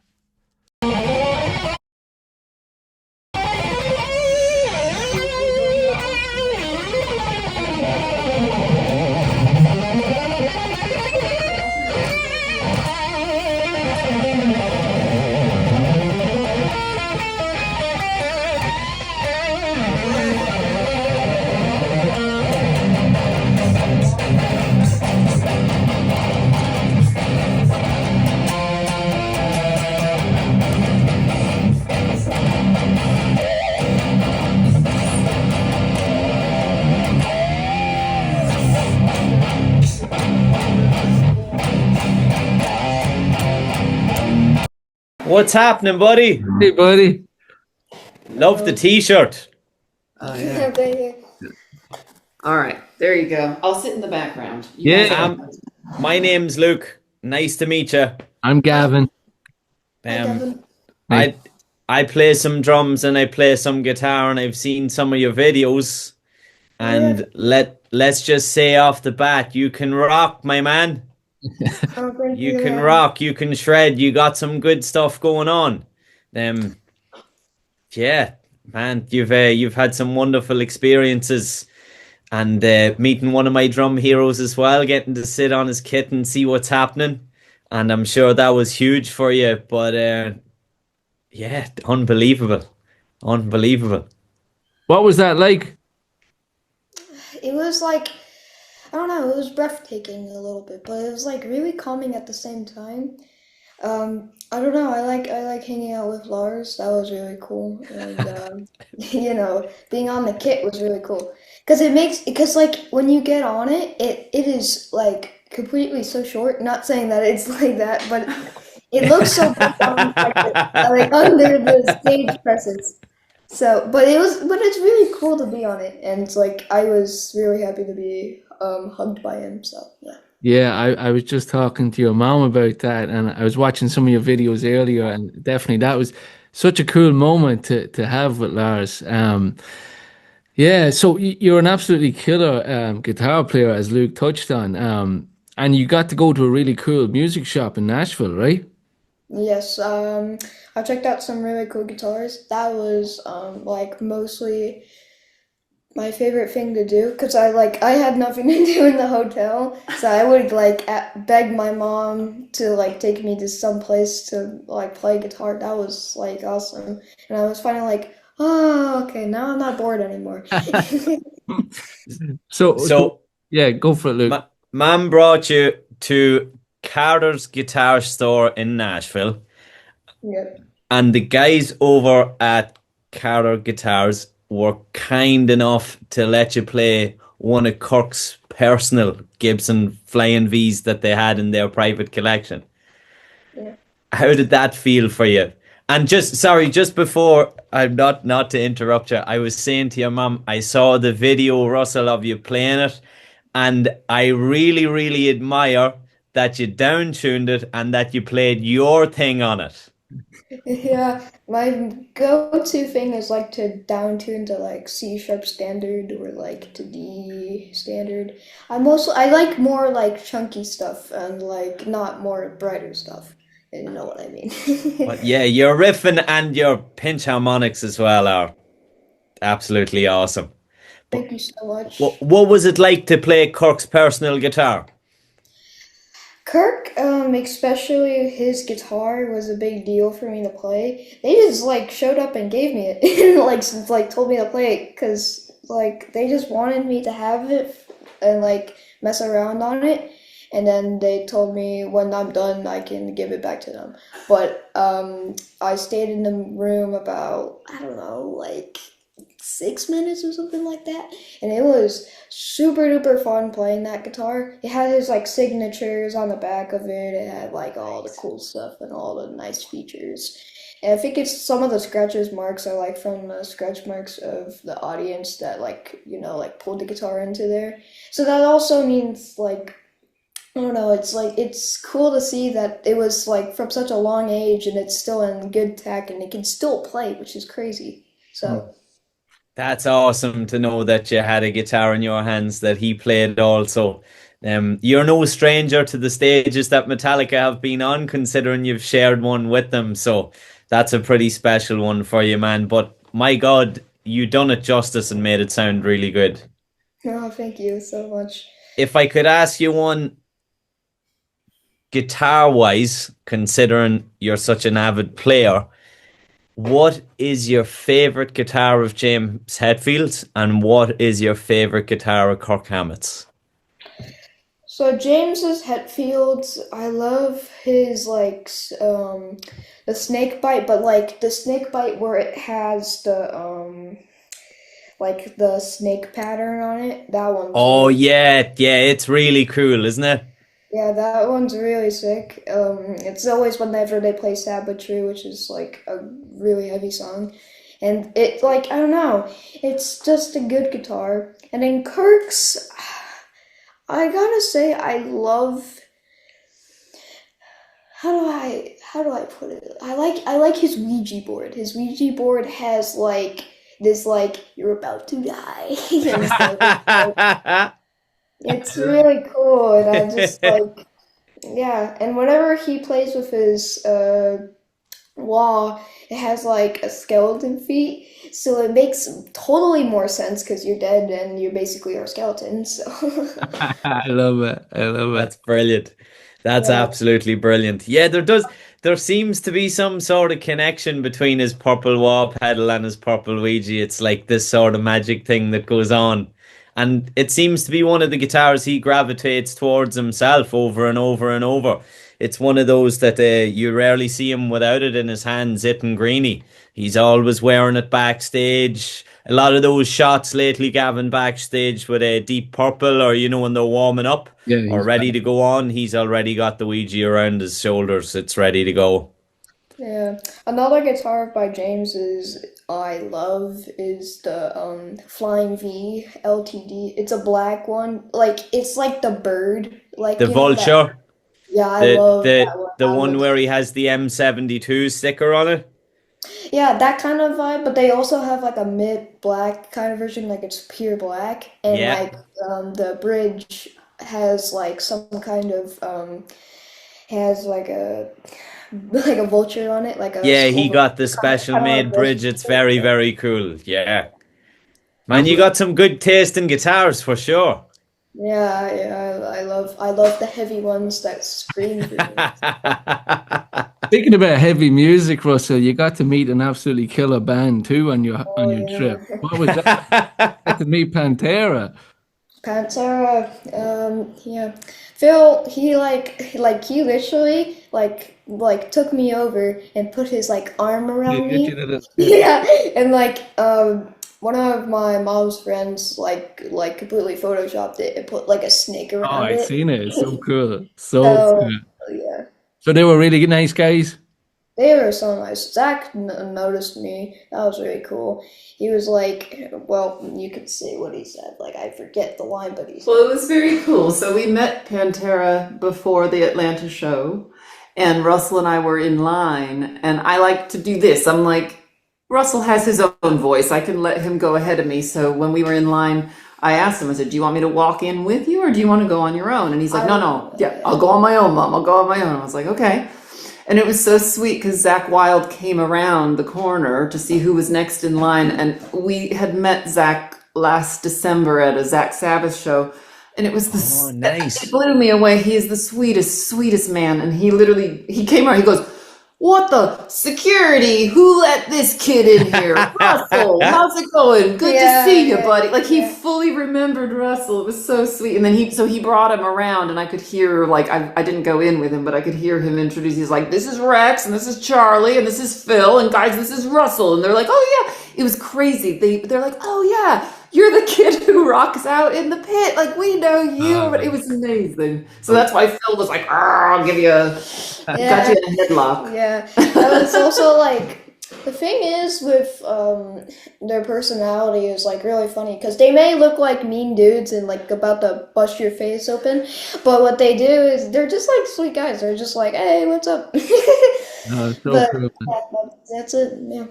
What's happening, buddy? Hey, buddy. Love the t-shirt. Oh, yeah. Thank you. All right, there you go. I'll sit in the background. You Yeah. guys- My name's Luke. Nice to meet you. I'm Gavin. Hi, Gavin. I play some drums and I play some guitar, and I've seen some of your videos. And let's just say off the bat, you can rock, my man. Oh, thank You can rock, you can shred, you got some good stuff going on. Yeah, man, you've had some wonderful experiences, and meeting one of my drum heroes as well, getting to sit on his kit and see what's happening. And I'm sure that was huge for you, but yeah, unbelievable. Unbelievable. What was that like? It was like, I don't know, it was breathtaking a little bit, but it was like really calming at the same time. I don't know, I like hanging out with Lars. That was really cool. And being on the kit was really cool. Because like when you get on it, it is like completely so short. Not saying that it's like that, but it looks so big on like under the stage presence. So, but it's really cool to be on it, and it's like I was really happy to be hugged by him. So yeah. Yeah, I was just talking to your mom about that, and I was watching some of your videos earlier, and definitely that was such a cool moment to have with Lars. Yeah, so you're an absolutely killer guitar player, as Luke touched on, and you got to go to a really cool music shop in Nashville, right? Yes, I checked out some really cool guitars. That was like mostly my favorite thing to do because I had nothing to do in the hotel, so I would beg my mom to like take me to some place to like play guitar. That was like awesome, and I was finally like, oh, okay, now I'm not bored anymore. So yeah, go for it, Luke. Mom brought you to Carter's guitar store in Nashville, Yeah. and the guys over at Carter Guitars were kind enough to let you play one of Kirk's personal Gibson Flying V's that they had in their private collection. Yeah. How did that feel for you? And just before, I'm not to interrupt you, I was saying to your mum, I saw the video, Russell, of you playing it, and I really, really admire that you down-tuned it and that you played your thing on it. Yeah, my go-to thing is like to down tune to like C sharp standard or like to D standard. I like more like chunky stuff and like not more brighter stuff. You know what I mean? But yeah, your riffing and your pinch harmonics as well are absolutely awesome. Thank you so much. What was it like to play Kirk's personal guitar? Kirk, especially his guitar was a big deal for me to play. They just like showed up and gave me it, and like told me to play it because like they just wanted me to have it and like mess around on it, and then they told me when I'm done I can give it back to them. But I stayed in the room about I don't know like 6 minutes or something like that, and it was super duper fun playing that guitar. It had his like signatures on the back of it. It had like all the cool stuff and all the nice features. And I think it's some of the scratches marks are like from the scratch marks of the audience that like like pulled the guitar into there. So that also means like I don't know, it's cool to see that it was like from such a long age and it's still in good tech and it can still play, which is crazy. So That's awesome to know that you had a guitar in your hands that he played also. You're no stranger to the stages that Metallica have been on, considering you've shared one with them. So that's a pretty special one for you, man. But my God, you done it justice and made it sound really good. Oh, thank you so much. If I could ask you one, guitar-wise, considering you're such an avid player, what is your favorite guitar of James Hetfield's, and what is your favorite guitar of Kirk Hammett's? So James's Hetfield's, I love his the snake bite, but like the snake bite where it has the the snake pattern on it. That one. Oh yeah, it's really cool, isn't it? Yeah, that one's really sick. It's always whenever they play Savagery, which is like a really heavy song. And it, like, I don't know, it's just a good guitar. And then Kirk's, I gotta say, how do I put it? I like his Ouija board. His Ouija board has like this like you're about to die and stuff. It's really cool, and I just like yeah. And whenever he plays with his wah, it has like a skeleton feet, so it makes totally more sense because you're dead and you basically are a skeleton. So I love it. I love it. That's brilliant. That's yeah, absolutely brilliant. Yeah, there seems to be some sort of connection between his purple wah pedal and his purple Ouija. It's like this sort of magic thing that goes on. And it seems to be one of the guitars he gravitates towards himself over and over and over. It's one of those that you rarely see him without it in his hands, hitting greeny. He's always wearing it backstage. A lot of those shots lately, Gavin, backstage with a deep purple, or when they're warming up Yeah, or he's ready to go on, he's already got the Ouija around his shoulders. It's ready to go. yeah. Another guitar by James is I love is the Flying V LTD. It's a black one. Like it's like the bird. Like The you know that. Vulture, Yeah, I the love the that one. the That one looks where he has the M72 sticker on it. yeah, that kind of vibe, but they also have like a mid black kind of version, like it's pure black, and Yeah. like the bridge has like some kind of has like a like a vulture on it, like a Yeah, he skull got the special kind of like made this. bridge. It's very, very cool. Yeah. Man, and you got some good taste in guitars for sure. Yeah, yeah, I love the heavy ones that scream for me. speaking about heavy music, Russell. You got to meet an absolutely killer band too on Oh your trip. yeah. What was that? Got to meet Pantera. Pantera, yeah. Phil, he literally took me over and put his like arm Yeah, around get you me. to the- Yeah, and one of my mom's friends like completely photoshopped it and put like a snake Oh, around I it. seen it. It's so cool. So So cool. yeah, So they were really nice guys. they were so nice. Zach noticed me. That was really cool. He was like, well, you could say what he said. Like I forget the line, but he said. Well, it was very cool. So we met Pantera before the Atlanta show, and Russell and I were in line, and I like to do this. I'm like, Russell has his own voice. I can let him go ahead of me. So when we were in line, I asked him, I said, do you want me to walk in with you or do you want to go on your own? And he's like, no, yeah, I'll go on my own, Mom. I'll go on my own. I was like, okay. And it was so sweet because Zach Wilde came around the corner to see who was next in line. And we had met Zach last December at a Zach Sabbath show. And it was Oh, nice. it blew me away. He is the sweetest man. And he came around, he goes, what the security? Who let this kid in here? Russell, how's it going? Good to see you, buddy. Like he fully remembered Russell. It was so sweet. And then he brought him around and I could hear like I didn't go in with him, but I could hear him introduce. He's like, this is Rex and this is Charlie and this is Phil and guys, this is Russell. And they're like, oh yeah. It was crazy. They're like, oh yeah. You're the kid who rocks out in the pit. Like, we know you. But it was amazing. So that's why Phil was like, I'll give you got you in a headlock. Yeah, and it's also like the thing is with their personality is like really funny because they may look like mean dudes and like about to bust your face open, but what they do is they're just like sweet guys. They're just like, hey, what's up? No, so But cool. that's it. Yeah.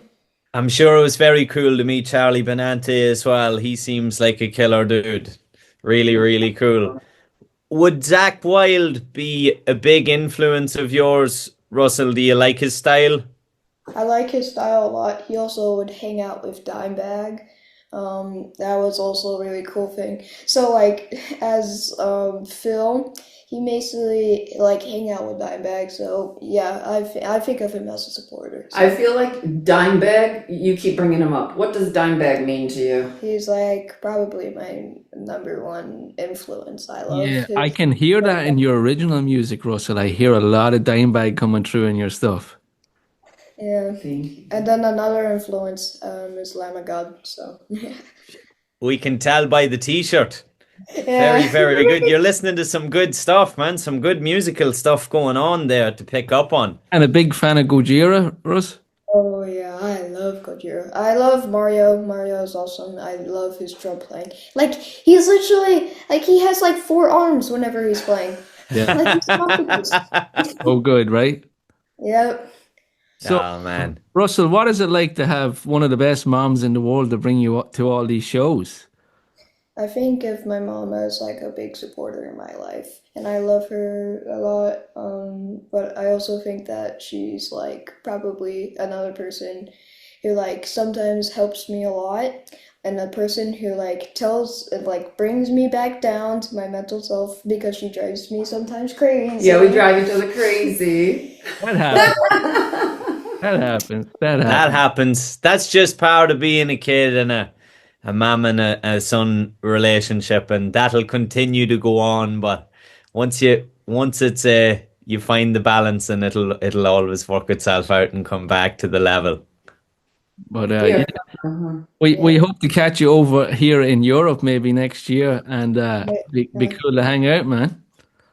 I'm sure it was very cool to meet Charlie Benante as well. He seems like a killer dude. Really, really cool. Would Zach Wilde be a big influence of yours, Russell? Do you like his style? I like his style a lot. He also would hang out with Dimebag. That was also a really cool thing. So like as Phil, he basically like hang out with Dimebag. So yeah, I think of him as a supporter. So I feel like Dimebag, you keep bringing him up. What does Dimebag mean to you? he's like probably my number one influence. I love Yeah, his I can hear that in your original music, Russell. I hear a lot of Dimebag coming through in your stuff. yeah. And then another influence is Lamb of God. So We can tell by the t-shirt. Very, Yeah. very good. You're listening to some good stuff, man. Some good musical stuff going on there to pick up on. And a big fan of Gojira, Russ? Oh yeah, I love Gojira. I love Mario. Mario is awesome. I love his drum playing. Like he's literally like he has like 4 arms whenever he's playing. Yeah. Like he's an octopus. Oh, good, right? Yep. So, Oh, man. Russell, what is it like to have one of the best moms in the world to bring you up to all these shows? I think of my mom as like a big supporter in my life, and I love her a lot. But I also think that she's like probably another person who like sometimes helps me a lot, and a person who like brings me back down to my mental self because she drives me sometimes crazy. Yeah, we drive each other crazy. That happens. That happens. That That happens. happens. That's just part of being a kid and a mom and a son relationship, and that'll continue to go on. But once it's you find the balance, and it'll always work itself out and come back to the level. But Yeah. yeah, we hope to catch you over here in Europe maybe next year, and be cool to hang out, man.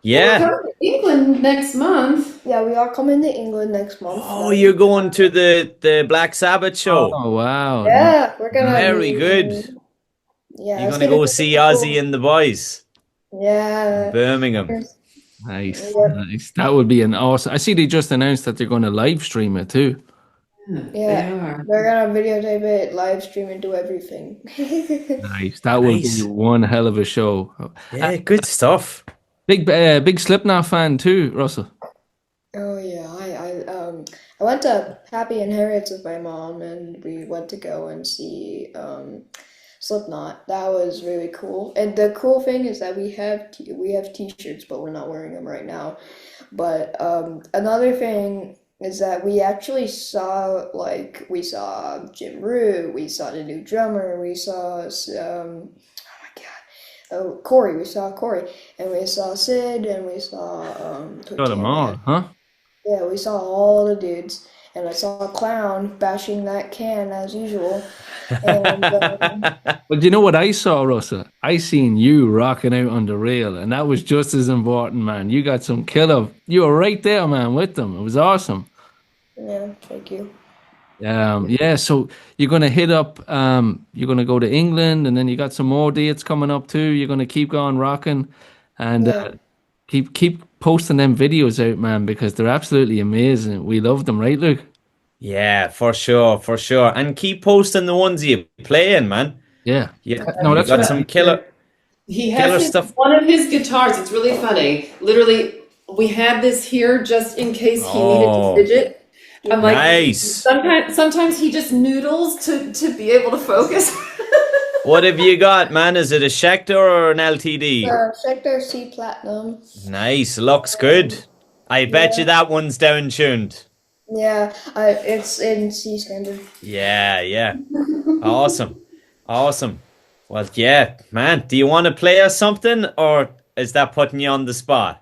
We're Yeah. coming to England next month. Yeah, we are coming to England next month. Oh, you're going to the Black Sabbath show. Oh wow. Yeah, we're gonna Very be- good. Yeah, You're it's gonna go be see cool. Ozzy and the boys. Yeah. Birmingham. Nice, Yeah. nice. That would be an awesome. I see they just announced that they're going to live stream it too. Yeah. They are. They're gonna videotape it, live stream it, do everything. Nice. That would Nice. be one hell of a show. Yeah, good stuff. Big Slipknot fan too, Russell. Oh yeah, I went to Happy and Harriet's with my mom, and we went to go and see Slipknot. That was really cool. And the cool thing is that we have t-shirts, but we're not wearing them right now. But another thing is that we actually we saw Jim Rue, we saw the new drummer, we saw Corey, we saw Corey, and we saw Sid, and we saw Got them all, huh? Yeah, we saw all the dudes, and I saw a Clown bashing that can as usual. And Well, do you know what I saw, Russell? I seen you rocking out on the rail, and that was just as important, man. You got some killer. You were right there, man, with them. It was awesome. yeah, thank you. Yeah, so you're gonna hit up. You're gonna go to England, and then you got some more dates coming up too. You're gonna keep going rocking, and Yeah. keep posting them videos out, man, because they're absolutely amazing. We love them, right, Luke? Yeah, for sure, for sure. And keep posting the ones you playing, man. Yeah. Yeah, No, you that's got right. some killer. He Killer has stuff. one of his guitars. It's really funny. Literally, we had this here just in case he needed Oh. to fidget. I'm like, Nice. sometimes he just noodles to be able to focus. What have you got, man? Is it a Schecter or an LTD? Sector C Platinum. Nice, looks good. I bet you that one's down tuned. Yeah, it's in C standard. Yeah, yeah. Awesome. Awesome. Well, yeah, man. Do you want to play us something, or is that putting you on the spot?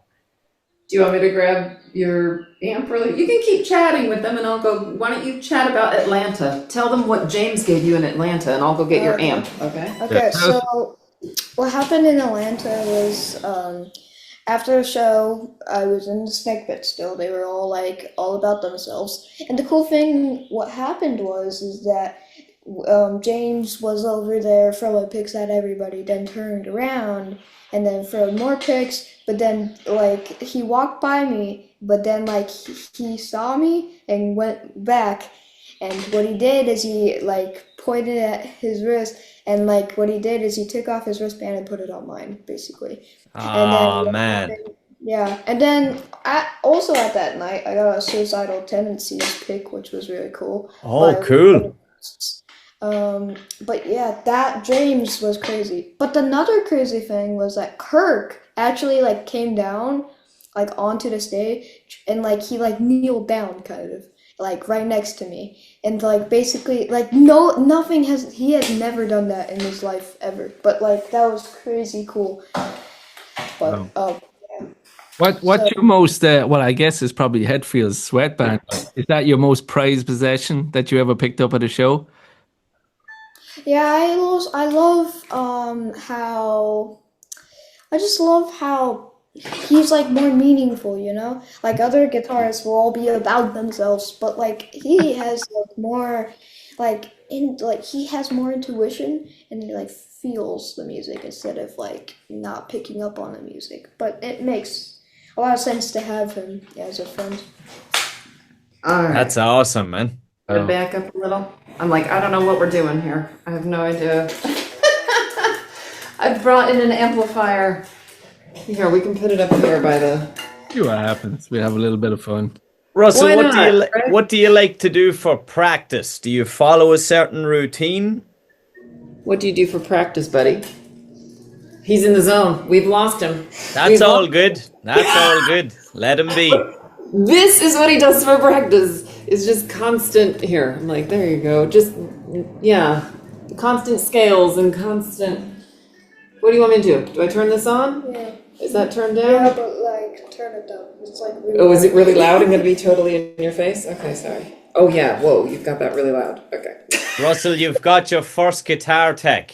Do you want me to grab your amp really? You can keep chatting with them and I'll go, why don't you chat about Atlanta? Tell them what James gave you in Atlanta and I'll go get your Okay. amp, okay? Okay, so what happened in Atlanta was after the show, I was in the snake pit still. They were all like all about themselves. And the cool thing, what happened is that James was over there throwing pics at everybody, then turned around and then throwed more pics. But then like he walked by me, but then like he saw me and went back. And what he did is he like pointed at his wrist, and like what he did is he took off his wristband and put it on mine, basically. Oh, man. Yeah, and then also at that night, I got a suicidal tendencies pic, which was really cool. Oh, But- cool. But yeah, that James was crazy. But another crazy thing was that Kirk actually like came down like onto the stage and like he like kneeled down kind of like right next to me and like basically like he has never done that in his life ever. But like that was crazy cool. But What's your most? Well, I guess it's probably Hetfield's sweatband. Is that your most prized possession that you ever picked up at a show? yeah, I love how I just love how he's like more meaningful, you know? Like other guitarists will all be about themselves, but like he has like more he has more intuition and he like feels the music instead of like not picking up on the music. But it makes a lot of sense to have him as a friend. All right. That's awesome, man. Gotta back up a little. I'm like, I don't know what we're doing here. I have no idea. I brought in an amplifier. Here, we can put it up here by the... See what happens. We have a little bit of fun. Russell, Why what not, right? what do you like to do for practice? Do you follow a certain routine? What do you do for practice, buddy? He's in the zone. We've lost him. That's all good. That's all good. Let him be. This is what he does for practice. It's just constant... Here, I'm like, there you go. Just, yeah. Constant scales and constant... What do you want me to do? Do I turn this on? Yeah. Is that turned down? Yeah, but like turn it down. It's like really Oh, is it loud. really loud? I'm going to be totally in your face? Okay, sorry. Oh, yeah. Whoa, you've got that really loud. Okay. Russell, you've got your first guitar tech.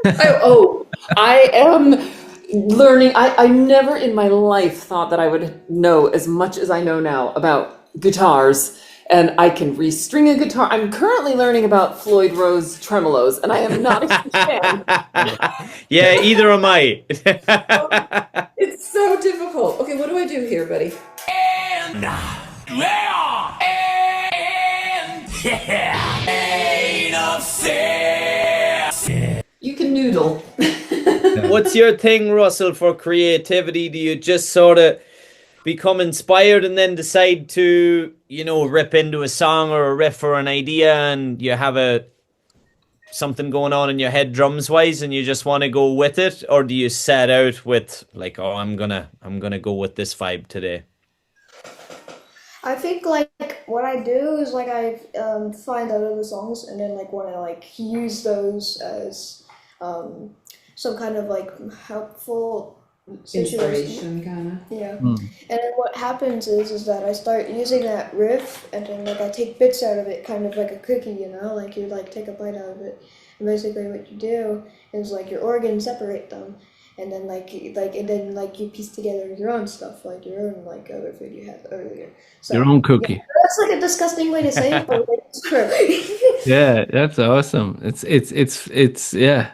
I am learning. I never in my life thought that I would know as much as I know now about guitars. And I can restring a guitar. I'm currently learning about Floyd Rose tremolos, and I am not a huge fan. Yeah, either am I. It's so difficult. Okay, what do I do here, buddy? You can noodle. What's your thing, Russell, for creativity? Do you just sort of become inspired and then decide to, rip into a song or a riff or an idea, and you have something going on in your head drums wise and you just want to go with it? Or do you set out with like, oh, I'm gonna go with this vibe today? I think like what I do is like I find out other songs and then like want to like use those as some kind of like helpful situation. Kind of. Yeah. And then what happens is that I start using that riff and then like I take bits out of it, kind of like a cookie, like you like take a bite out of it. And basically what you do is like your organs separate them, and then you piece together your own stuff, like your own like other food you had earlier. So, Your own cookie. yeah, that's like a disgusting way to say it, but it's true. Yeah, that's awesome. It's yeah.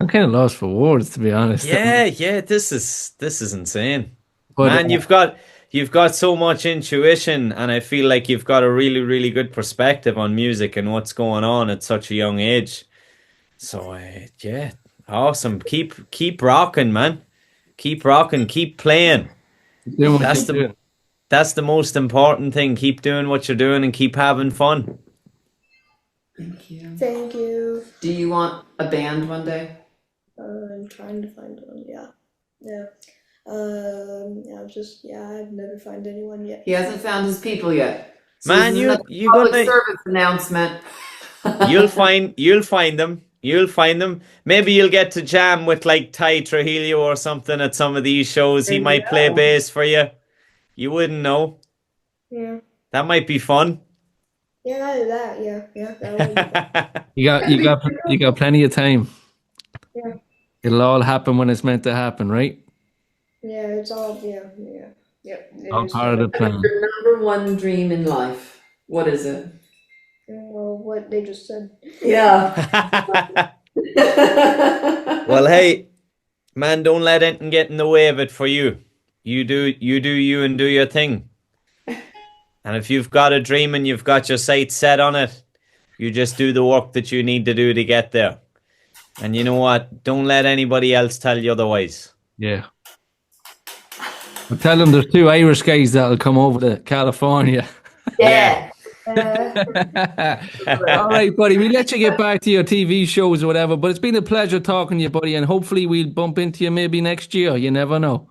I'm kind of lost for words, to be honest. Yeah, this is insane. But, Man, you've got so much intuition, and I feel like you've got a really, really good perspective on music and what's going on at such a young age. So yeah, awesome. Keep rocking, man. Keep rocking. Keep playing. doing what you're doing. That's the most important thing. Keep doing what you're doing and keep having fun. Thank you. Thank you. Do you want a band one day? I'm trying to find one. Yeah. I've never found anyone yet. He hasn't found his people yet. So Man, this is you a public gonna service announcement. you'll find them. You'll find them. Maybe you'll get to jam with like Ty Trujillo or something at some of these shows. He might play bass for you. You wouldn't know. Yeah. That might be fun. Yeah, that. Yeah. That would be fun. You got plenty of time. Yeah. It'll all happen when it's meant to happen, right? Yeah, it's all yeah. Yep. All part of the plan. Your number one dream in life. What is it? Well, what they just said. Yeah. Well, hey, man, don't let anything get in the way of it for you. You do you and do your thing. And if you've got a dream and you've got your sights set on it, you just do the work that you need to do to get there. And you know what? Don't let anybody else tell you otherwise. Yeah. I'll tell them there's 2 Irish guys that'll come over to California. Yeah. All right, buddy. We'll let you get back to your TV shows or whatever, but it's been a pleasure talking to you, buddy, and hopefully we'll bump into you maybe next year. You never know.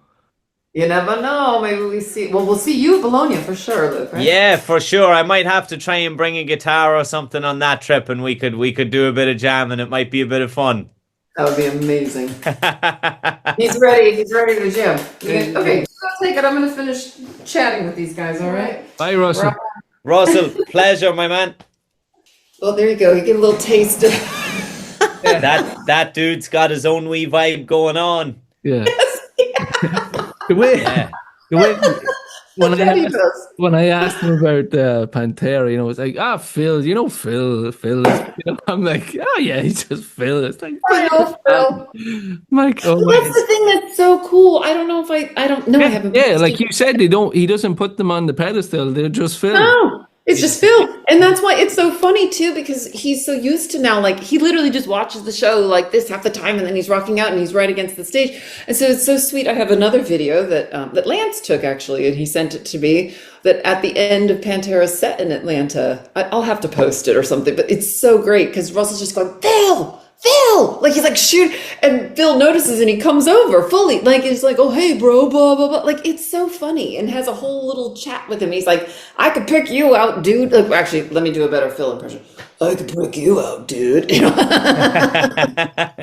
You never know. Maybe we'll see you at Bologna for sure, Luke, right? Yeah, for sure. I might have to try and bring a guitar or something on that trip, and we could do a bit of jamming. It might be a bit of fun. That would be amazing. He's ready. He's ready to jam. Okay, I'll take it. I'm going to finish chatting with these guys, all right? Bye, Russell. Russell, pleasure, my man. Well, there you go. You get a little taste of... That dude's got his own wee vibe going on. Yeah. The way, the way when I asked him about Pantera, it's like, Phil, Phil. I'm like, oh yeah, he's just Phil. It's like, I know, Phil. Mike, oh Well, my. that's the thing that's so cool. I don't know if I don't know. I haven't. Yeah, like you said, he doesn't put them on the pedestal. They're just Phil. No, it's just Phil. And that's why it's so funny too, because he's so used to now, like he literally just watches the show like this half the time and then he's rocking out and he's right against the stage. And so it's so sweet. I have another video that Lance took actually, and he sent it to me, that at the end of Pantera's set in Atlanta, I'll have to post it or something, but it's so great because Russell's just going, Phil, like he's like, shoot, and Phil notices and he comes over fully, like he's like, oh hey bro, blah blah blah, like it's so funny, and has a whole little chat with him. He's like, I could pick you out, dude. Like, actually, let me do a better Phil impression. I could pick you out, dude.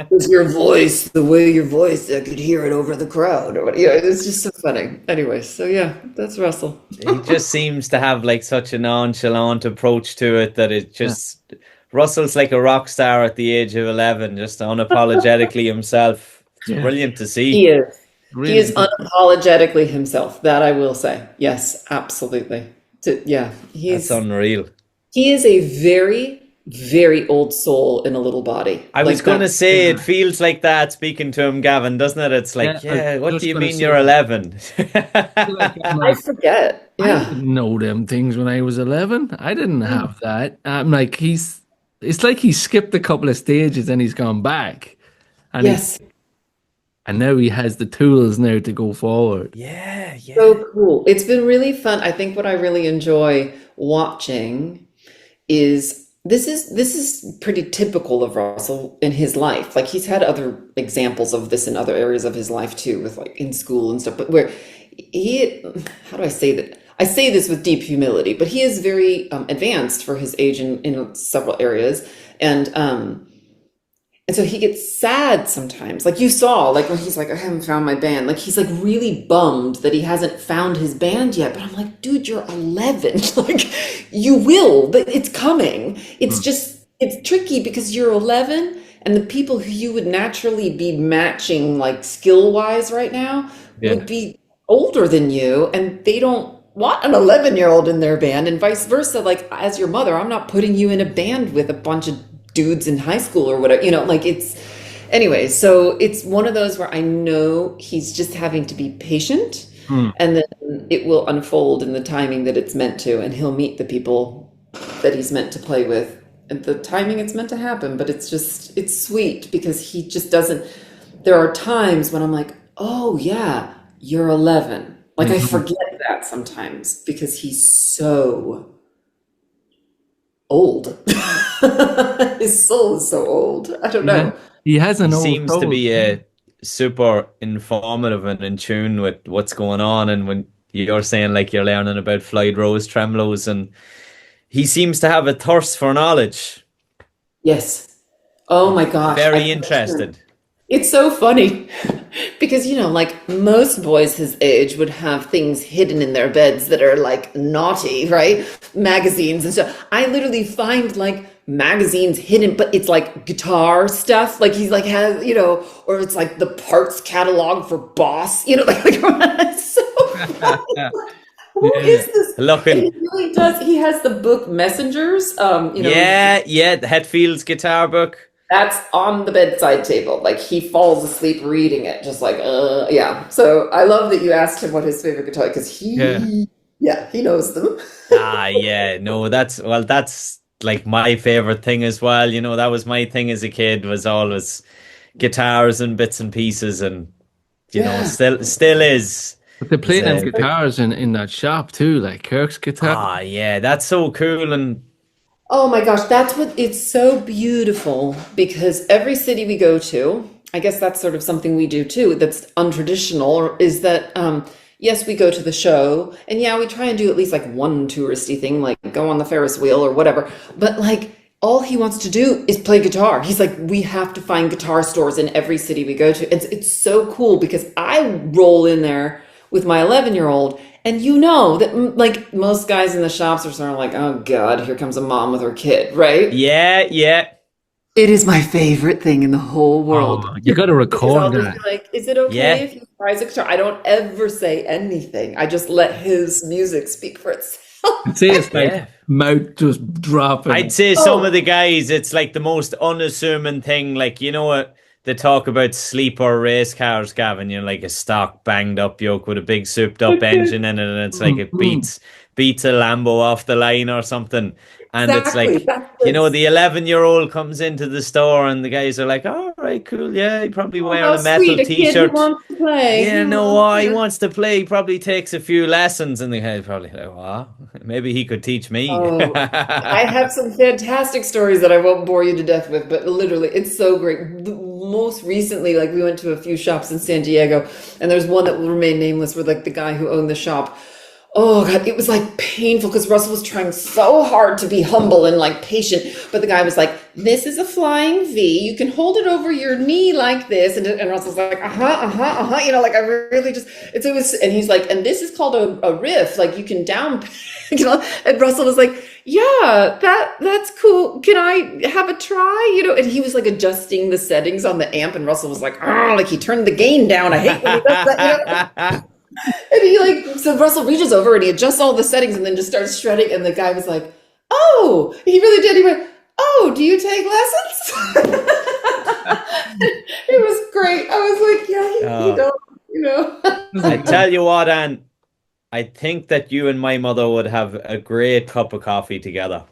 With your voice, the way your voice, I could hear it over the crowd, or what? It's just so funny. Anyway, so yeah, that's Russell. He just seems to have like such a nonchalant approach to it that it just. Yeah. Russell's like a rock star at the age of 11, just unapologetically himself. It's brilliant to see. He is. Really? He is unapologetically himself. That I will say. Yes, absolutely. That's unreal. He is a very, very old soul in a little body. I was going to say, it feels like that speaking to him, Gavin, doesn't it? It's like, what do you mean you're 11? I forget. Yeah. I didn't know them things when I was 11. I didn't have that. I'm like, it's like he skipped a couple of stages and he's gone back. And yes. And now he has the tools now to go forward. Yeah. So cool. It's been really fun. I think what I really enjoy watching is this is pretty typical of Russell in his life. Like he's had other examples of this in other areas of his life too, with like in school and stuff, but where how do I say that? I say this with deep humility, but he is very advanced for his age in several areas. And so he gets sad sometimes. Like you saw, like when he's like, I haven't found my band. Like he's like really bummed that he hasn't found his band yet. But I'm like, dude, you're 11. Like you will, but it's coming. It's just, it's tricky because you're 11 and the people who you would naturally be matching like skill wise right now would be older than you, and they don't want an 11-year-old in their band, and vice versa. Like as your mother, I'm not putting you in a band with a bunch of dudes in high school or whatever, like it's anyway. So it's one of those where I know he's just having to be patient and then it will unfold in the timing that it's meant to, and he'll meet the people that he's meant to play with at the timing it's meant to happen. But it's sweet because he just doesn't, there are times when I'm like, oh yeah, you're 11. Like I forget that sometimes because he's so old. His soul is so old. I don't know. He has an old seems soul. To be super informative and in tune with what's going on. And when you're saying like you're learning about Floyd Rose tremolos, and he seems to have a thirst for knowledge. Yes. Oh my gosh. Very interested. It's so funny because, like most boys his age would have things hidden in their beds that are like naughty, right? Magazines and stuff. I literally find like magazines hidden, but it's like guitar stuff. Like he's like has, or it's like the parts catalog for Boss, like it's so funny. Who is this? Looking. He really does. He has the book Messengers. The Hetfield's guitar book. That's on the bedside table. Like he falls asleep reading it, just like, yeah. So I love that you asked him what his favorite guitar, because he knows them. No, that's like my favorite thing as well. That was my thing as a kid, was always guitars and bits and pieces, and still is. But they play them guitars in that shop too, like Kirk's guitar. That's so cool. And oh my gosh, it's so beautiful, because every city we go to, I guess that's sort of something we do too, that's untraditional, is that, yes, we go to the show, and we try and do at least like one touristy thing, like go on the Ferris wheel or whatever, but like all he wants to do is play guitar. He's like, we have to find guitar stores in every city we go to. It's so cool, because I roll in there with my 11-year-old, and that like most guys in the shops are sort of like, oh God, here comes a mom with her kid, right? Yeah. It is my favorite thing in the whole world. Oh, you got to Because I'll record just that. be like, is it okay Yeah. if he tries a guitar? I don't ever say anything. I just let his music speak for itself. I'd say it's like Yeah. mouth just dropping. I'd say some Oh, of the guys, it's like the most unassuming thing. Like, you know what? They talk about sleeper race cars, Gavin. You know, like a stock banged up yoke with a big souped up engine in it, and it's like it Mhm. beats a Lambo off the line or something. And it's exactly. like, That's you know, this. the 11-year-old comes into the store and the guys are like, all right, cool. Yeah, he probably Oh, wearing how a metal sweet. A kid who t-shirt. wants to play. Yeah, no, Oh, he yeah. wants to play. He probably takes a few lessons, and the guy's probably like, "What? Maybe he could teach me." Oh, I have some fantastic stories that I won't bore you to death with, but literally, it's so great. Most recently, like we went to a few shops in San Diego, and there's one that will remain nameless, where like the guy who owned the shop, oh God, it was like painful because Russell was trying so hard to be humble and like patient, but the guy was like, "This is a flying V. You can hold it over your knee like this," and Russell's like, you know, like I really just it was, and he's like, "And this is called a riff. Like you can down, you know." And Russell was like, "Yeah, that's cool. Can I have a try?" You know, and he was like adjusting the settings on the amp, and Russell was like, "Oh, like he turned the gain down. I hate when he does that." You know. And he like, so Russell reaches over and he adjusts all the settings and then just starts shredding. And the guy was like, "Oh," he really did. He went, "Oh, do you take lessons?" It was great. I was like, "Yeah, he Oh, don't, you know." I tell you what, Anne, I think that you and my mother would have a great cup of coffee together.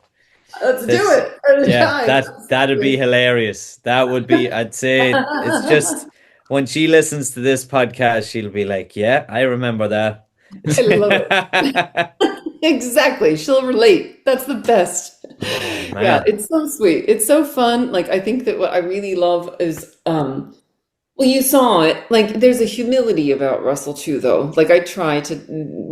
Let's do This, it at a yeah, time. that'd be Absolutely. hilarious. That would be, I'd say, it's just when she listens to this podcast, she'll be like, "Yeah, I remember that." I love it. Exactly. She'll relate. That's the best. Oh Yeah, man. it's so sweet. It's so fun. Like I think that what I really love is well, you saw it. Like there's a humility about Russell too, though. Like I try to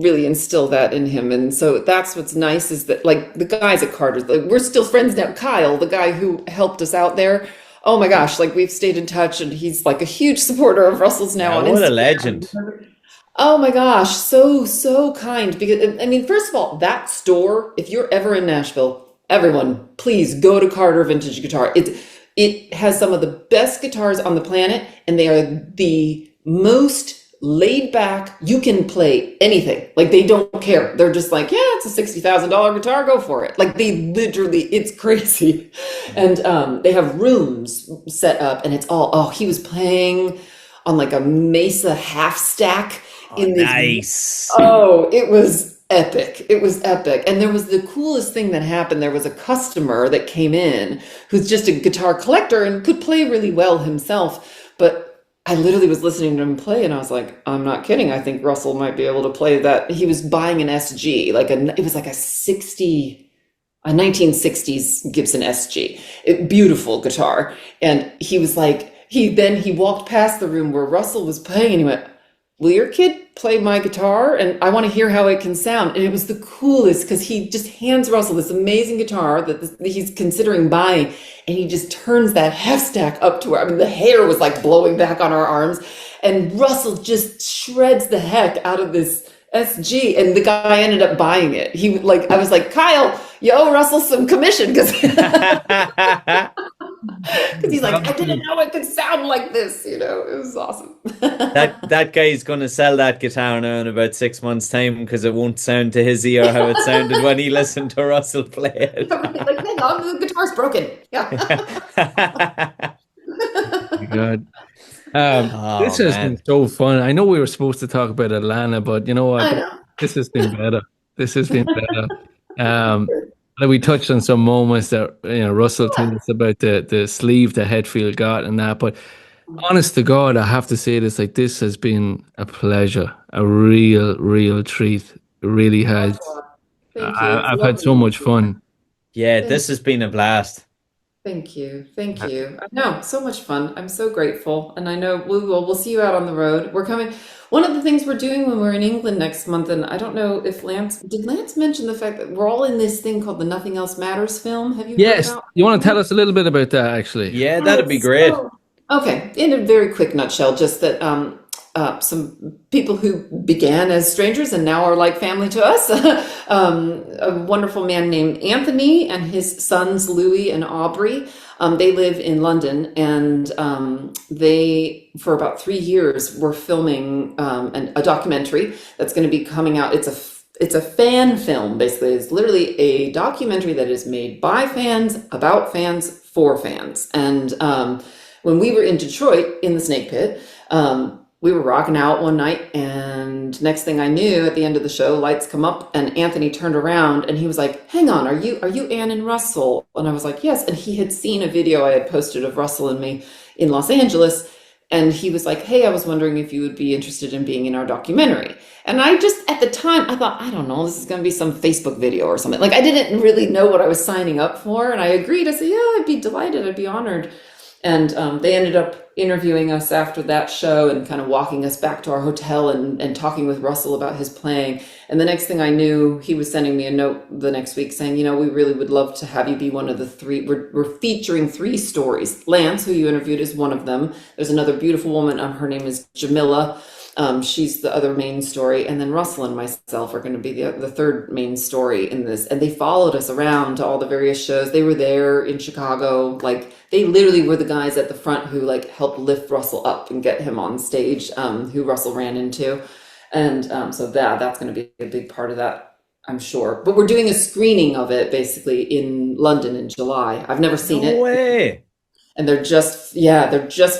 really instill that in him. And so that's what's nice is that like the guys at Carter's, like we're still friends now. Kyle, the guy who helped us out there. Oh my gosh, like we've stayed in touch and he's like a huge supporter of Russell's now Yeah, on what a Instagram. legend. Oh my gosh, so kind. Because I mean, first of all, that store, if you're ever in Nashville, everyone, please go to Carter Vintage Guitar. It has some of the best guitars on the planet, and they are the most laid back. You can play anything. Like they don't care. They're just like, yeah, it's a $60,000 guitar, go for it. Like they literally, it's crazy. And they have rooms set up, and it's all, oh, he was playing on like a Mesa half stack Oh, in this. nice. Oh, it was epic. It was epic. And there was the coolest thing that happened. There was a customer that came in who's just a guitar collector and could play really well himself. But I literally was listening to him play and I was like, I'm not kidding. I think Russell might be able to play that. He was buying an SG, it was like a 1960s Gibson SG, beautiful guitar. And he was like, he walked past the room where Russell was playing and he went, "Will your kid play my guitar? And I want to hear how it can sound." And it was the coolest because he just hands Russell this amazing guitar that he's considering buying. And he just turns that half stack up to where, I mean, the hair was like blowing back on our arms. And Russell just shreds the heck out of this SG. And the guy ended up buying it. I was like, "Kyle, you owe Russell some commission," because he's like, "I didn't know it could sound like this." You know, it was awesome. That guy's gonna sell that guitar now in about 6 months' time because it won't sound to his ear how it sounded when he listened to Russell play it. Like, hang on, the guitar's broken. Yeah. God. This Oh has been man. so fun. I know we were supposed to talk about Atlanta, but you know I what? know. This has been better. This has been better. Like we touched on some moments that Russell told us about the sleeve that Hetfield got and that, but honest to God, I have to say this, like this has been a pleasure, a real treat. It really has. Thank you. It's I've had lovely so to much meet you. fun. Yeah, Thank this has been a blast. Thank you. Thank you. I know, so much fun. I'm so grateful. And I know we'll see you out on the road. We're coming. One of the things we're doing when we're in England next month, and I don't know if did Lance mention the fact that we're all in this thing called the Nothing Else Matters film? Have you heard Yes, about you want to tell that? us a little bit about that, actually? Yeah, Yeah, that'd be it's great. so okay. In a very quick nutshell, just that some people who began as strangers and now are like family to us. A wonderful man named Anthony and his sons Louis and Aubrey. They live in London, and they, for about 3 years, were filming a documentary that's going to be coming out. It's a fan film, basically. It's literally a documentary that is made by fans, about fans, for fans. And when we were in Detroit in the Snake Pit, we were rocking out one night, and next thing I knew, at the end of the show, lights come up, and Anthony turned around and he was like, "Hang on, are you Ann and Russell?" And I was like, "Yes." And he had seen a video I had posted of Russell and me in Los Angeles, and he was like, "Hey, I was wondering if you would be interested in being in our documentary." And I just, at the time, I thought, I don't know, this is going to be some Facebook video or something. Like, I didn't really know what I was signing up for, and I agreed. I said, "Yeah, I'd be delighted, I'd be honored." And they ended up interviewing us after that show and kind of walking us back to our hotel and talking with Russell about his playing. And the next thing I knew, he was sending me a note the next week saying, "We really would love to have you be one of the 3. We're featuring 3 stories. Lance, who you interviewed, is one of them. There's another beautiful woman. Her name is Jamila. She's the other main story. And then Russell and myself are going to be the third main story in this." And they followed us around to all the various shows. They were there in Chicago. Like, they literally were the guys at the front who like helped lift Russell up and get him on stage, who Russell ran into. And so that's going to be a big part of that, I'm sure. But we're doing a screening of it basically in London in July. I've never seen it. No way. And they're just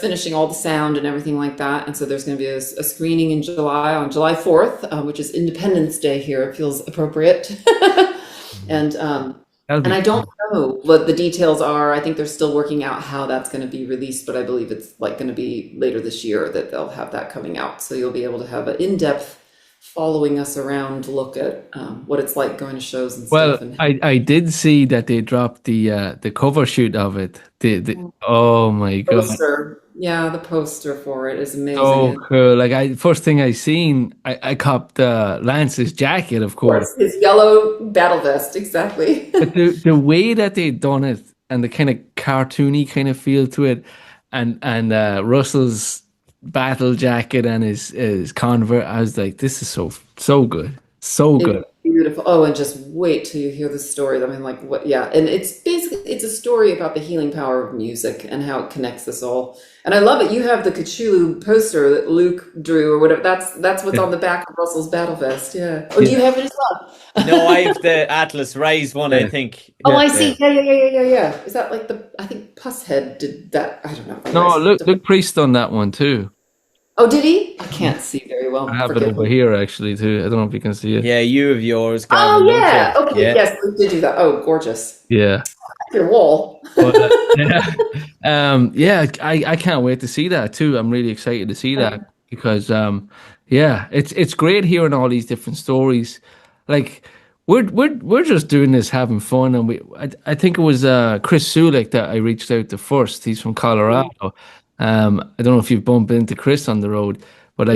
finishing all the sound and everything like that. And so there's going to be a screening in July, on July 4th, which is Independence Day here. It feels appropriate. And I don't know what the details are. I think they're still working out how that's going to be released, but I believe it's like going to be later this year that they'll have that coming out. So you'll be able to have an in-depth following us around look at what it's like going to shows and Well, stuff. I did see that they dropped the cover shoot of it. Oh my god! Poster. Yeah, the poster for it is amazing. So cool. Like, first thing I seen, I copped Lance's jacket, of course. His yellow battle vest, exactly. But the way that they done it and the kind of cartoony kind of feel to it, and Russell's battle jacket and his Convert, I was like, this is so good. So good. Beautiful. Oh, and just wait till you hear the story. I mean, like, what? Yeah, and it's a story about the healing power of music and how it connects us all. And I love it. You have the Cthulhu poster that Luke drew, or whatever. That's what's on the back of Russell's battle vest. Yeah. Oh, do you have it as well? No, I have the Atlas Rise one, I think. Oh, I see. Yeah. Is that like I think Pusshead did that? I don't know. No, Luke Priest done that one too. Oh, did he? I can't see very well. I have it over here actually too. I don't know if you can see it. Yeah, you have yours, Gavin. Oh, yeah. Okay. Yeah. Yes, Luke did do that. Oh, gorgeous. Yeah. Your wall. But, I can't wait to see that too. I'm really excited to see that because it's great hearing all these different stories. Like, we're just doing this having fun, and I think it was Chris Sulik that I reached out to first. He's from Colorado. I don't know if you've bumped into Chris on the road, but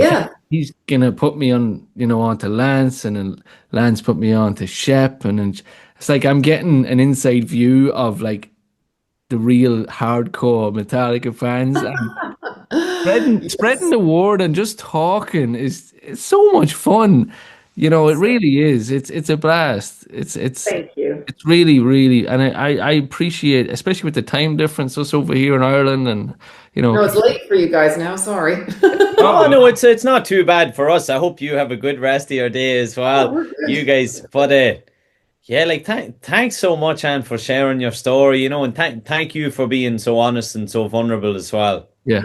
he's gonna put me on, onto Lance, and then Lance put me on to Shep, and then it's like I'm getting an inside view of like the real hardcore Metallica fans, and spreading the word and just talking it's so much fun. It really is. It's a blast. Thank you. It's really, really, and I appreciate, especially with the time difference us over here in Ireland, and No, it's late for you guys now. Sorry. Oh no, it's not too bad for us. I hope you have a good rest of your day as well, you guys. But thanks so much, Anne, for sharing your story. And thank you for being so honest and so vulnerable as well. Yeah.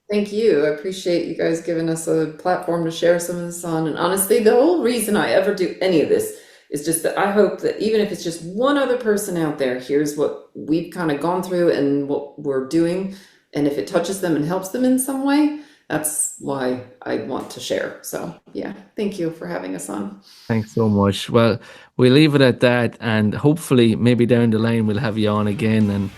Thank you. I appreciate you guys giving us a platform to share some of this on. And honestly, the whole reason I ever do any of this is just that I hope that even if it's just one other person out there hears what we've kind of gone through and what we're doing, and if it touches them and helps them in some way, that's why I want to share. So yeah, thank you for having us on. Thanks so much. Well, we'll leave it at that, and hopefully maybe down the line we'll have you on again. And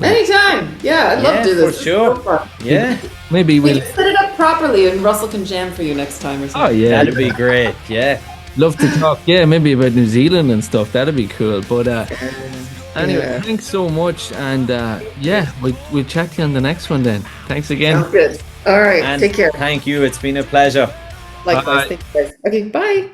anytime. Yeah, I'd love to do this. For sure. So yeah. Maybe we'll set it up properly and Russell can jam for you next time or something. Oh yeah. That'd be great. Yeah. Love to talk. Yeah, maybe about New Zealand and stuff. That'd be cool. But anyway, thanks so much, and we'll chat to you on the next one then. Thanks again. Sounds good. All right, And take care. thank you. It's been a pleasure. Likewise. Bye. Thank you guys. Okay, bye.